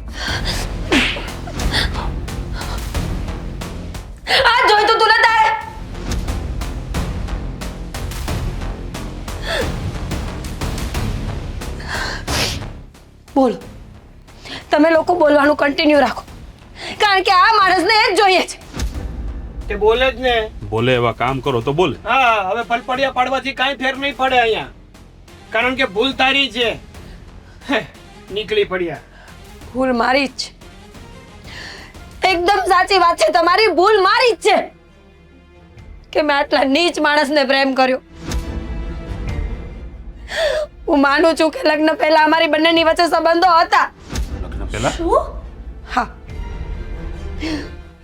Speaker 1: આ જોઈ તો તું તારે. બોલો, તમે લોકો બોલવાનું કન્ટિન્યુ રાખો. કારણ કે આ માણસને એ જ જોઈએ છે.
Speaker 5: તે બોલે જ ને.
Speaker 3: બોલે એવા કામ કરો તો બોલે.
Speaker 5: હા, હવે પલપડિયા પાડવાથી કાંઈ ફેર નહીં પડે અહીંયા, કારણ કે ભૂલ તારી છે. નીકળી પડ્યા.
Speaker 1: ભૂલ મારી જ છે. એકદમ સાચી વાત છે તમારી, ભૂલ મારી જ છે કે મેં આટલા નીચ માણસને પ્રેમ કર્યો. હું માનું છું કે લગ્ન પહેલા અમારી બંનેની વચ્ચે સંબંધો હતા.
Speaker 3: લગ્ન પહેલા
Speaker 1: હા,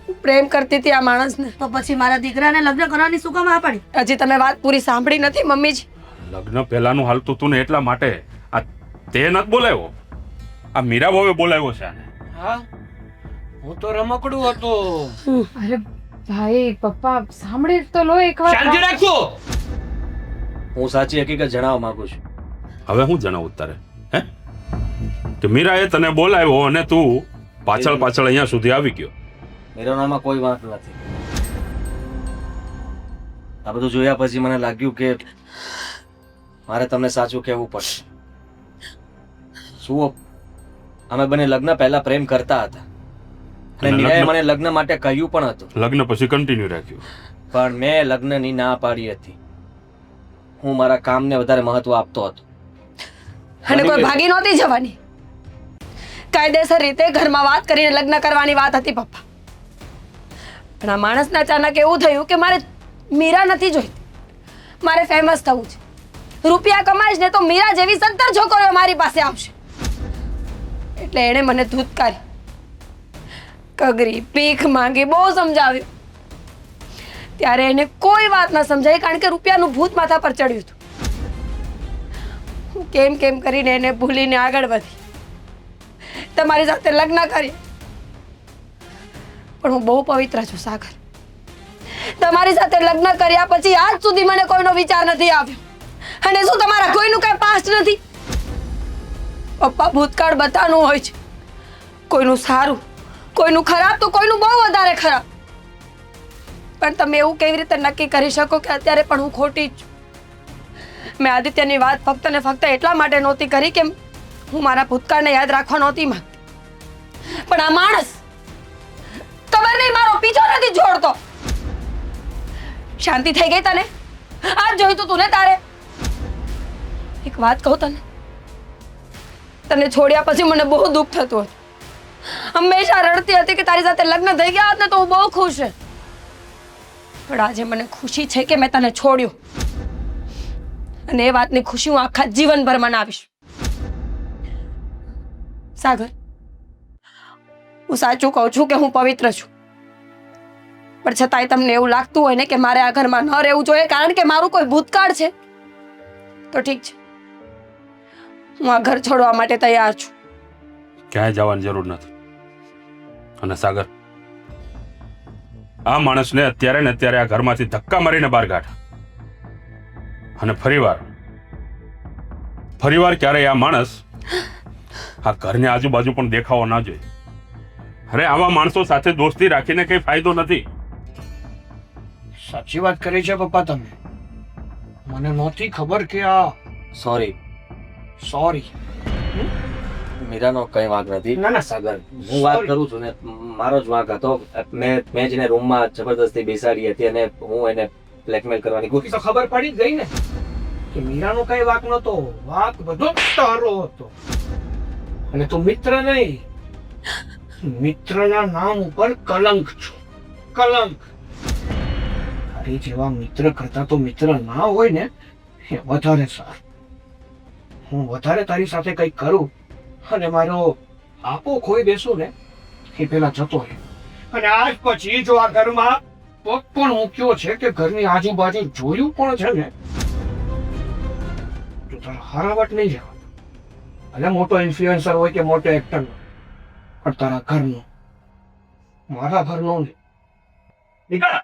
Speaker 1: હું પ્રેમ કરતી હતી આ માણસને.
Speaker 4: તો પછી મારા દીકરાને લગ્ન કરવાની શું કામ આ પાડી?
Speaker 1: હજી તમે વાત પૂરી સાંભળી નથી મમ્મીજી.
Speaker 3: લગ્ન પહેલાનું હાલતું તું ને એટલા માટે આ તે નથી બોલાવ્યો, આ મીરા ભાવે બોલાવ્યો છે આને.
Speaker 5: હા, હું તો રમકડું હતો.
Speaker 6: અરે ભાઈ પપ્પા સાંભળી તો લો એકવાર.
Speaker 5: શાંતિ રાખો.
Speaker 2: હું સાચી હકીકત જણાવવા માંગુ છું.
Speaker 3: હવે હું જણાવું તારે હે કે મીરાએ તને બોલાવ્યો અને તું પાછળ પાછળ અહીંયા સુધી આવી ગયો.
Speaker 2: મેરોનામાં કોઈ વાંક નથી. આ બધું જોયા પછી મને લાગ્યું કે મારે તમને સાચું કહેવું પડશે. શું અમે બંને લગ્ન પહેલા પ્રેમ કરતા હતા અને મીરાએ મને લગ્ન માટે કહ્યું પણ હતું.
Speaker 3: લગ્ન પછી કન્ટિન્યુ રાખ્યું.
Speaker 2: પણ મેં લગ્નની ના પાડી હતી. હું મારા કામને વધારે મહત્વ આપતો હતો.
Speaker 1: અને કોઈ ભાગી નહોતી જવાની. કાયદેસર રીતે ઘરમાં વાત કરીને લગ્ન કરવાની વાત હતી પપ્પા. પણ આ માણસને અચાનક એવું થયું કે મારે મીરા નથી જોઈતી, મારે ફેમસ થવું છે. રૂપિયા કમાઈશ ને તો મીરા જેવી 70 છોકરીઓ મારી પાસે આવશે. એટલે એણે મને ધૂતકારી, કગરી, ભીખ માંગી, બહુ સમજાવ્યું. ત્યારે એને કોઈ વાત ન સમજાઈ, કારણ કે રૂપિયાનું ભૂત માથા પર ચડ્યું હતું. હું કેમ કેમ કરીને એને ભૂલીને આગળ વધી, તમારી સાથે લગ્ન કરી. પણ હું બહુ પવિત્ર છું સાગર. તમારી સાથે લગ્ન કર્યા પછી આજ સુધી મને કોઈનો વિચાર નથી આવ્યો. અને શું તમારા કોઈનું કઈ પાસ્ટ નથી? પપ્પા, ભૂતકાળ બધાનું હોય છે. કોઈનું સારું, કોઈનું ખરાબ, તો કોઈનું બહુ વધારે ખરાબ. પણ તમે એવું કેવી રીતે નક્કી કરી શકો કે અત્યારે પણ હું ખોટી જ છું? મેં આદિત્યની વાત ફક્ત ને ફક્ત એટલા માટે નહોતી કરી કે હું મારા ભૂતકાળને યાદ રાખવા નહોતી માંગતી. પણ આ માણસ ખબર નહીં મારો પીછો નથી છોડતો. શાંતિ થઈ ગઈ તને? આજ જોઈતું તું ને તારે? એક વાત કહું તને, તને છોડ્યા પછી મને બહુ દુઃખ થતું હતું. હંમેશા રડતી હતી કે તારી સાથે લગ્ન થઈ ગયા હોત ને તો હું બહુ ખુશ છે. પણ આજે મને ખુશી છે કે મેં તને છોડ્યો. અને એ વાતની ખુશી હું આખા જીવનભર મનાવીશ. સાગર, હું સાચું કહું છું કે હું પવિત્ર છું. પણ છતાંય તમને એવું લાગતું હોય ને કે મારે આ ઘરમાં ન રહેવું જોઈએ કારણ કે મારું કોઈ ભૂતકાળ છે, તો ઠીક છે, હું આ ઘર છોડવા માટે તૈયાર છું.
Speaker 3: ક્યાંય જવાની જરૂર નથી. અને સાગર, આ માણસને અત્યારે ને અત્યારે આ ઘરમાંથી ધક્કા મારીને બહાર કાઢ. અને ફરીવાર ક્યારેય આ માણસ આ ઘરની આજુબાજુ પણ દેખાવો ના જોઈએ. અરે આવા માણસો સાથે દોસ્તી રાખીને કઈ ફાયદો નથી.
Speaker 5: સાચી વાત કરી છે પપ્પા તમે. મને નહોતી ખબર કે આ.
Speaker 2: સોરી. મીરાનો કઈ વાંક નથી.
Speaker 5: ના ના
Speaker 2: સાગર, હું વાત કરું છું ને, મારો જ વાંક હતો. મેં જેને રૂમમાં જબરદસ્તી બેસાડી હતી અને હું એને બ્લેકમેલ કરવાની
Speaker 5: તો ખબર પડી જ ગઈ ને કે મીરાનો કઈ વાંક નહોતો. વાંક બધો તારો હતો. અને તું મિત્ર નહીં, મિત્રના નામ ઉપર કલંક છો. કલંક. તારી જેવા મિત્ર કરતા તો મિત્ર ના હોય ને એ વધારે સારું. હું વધારે તારી સાથે કંઈક કરું અને મારો આપો ખોઈ બેસું ને એ પેલા જતો રહે. અને આજ પછી જો આ ઘરમાં પગ પણ મૂક્યો છે કે ઘરની આજુબાજુ જોયું પણ છે ને, તો તારા હારાવટ નહીં જવા. ભલે મોટો ઇન્ફ્લુએન્સર હોય કે મોટો એક્ટર હોય, પણ તારા ઘરનો, મારા ઘરનો નહીં. નીકળ.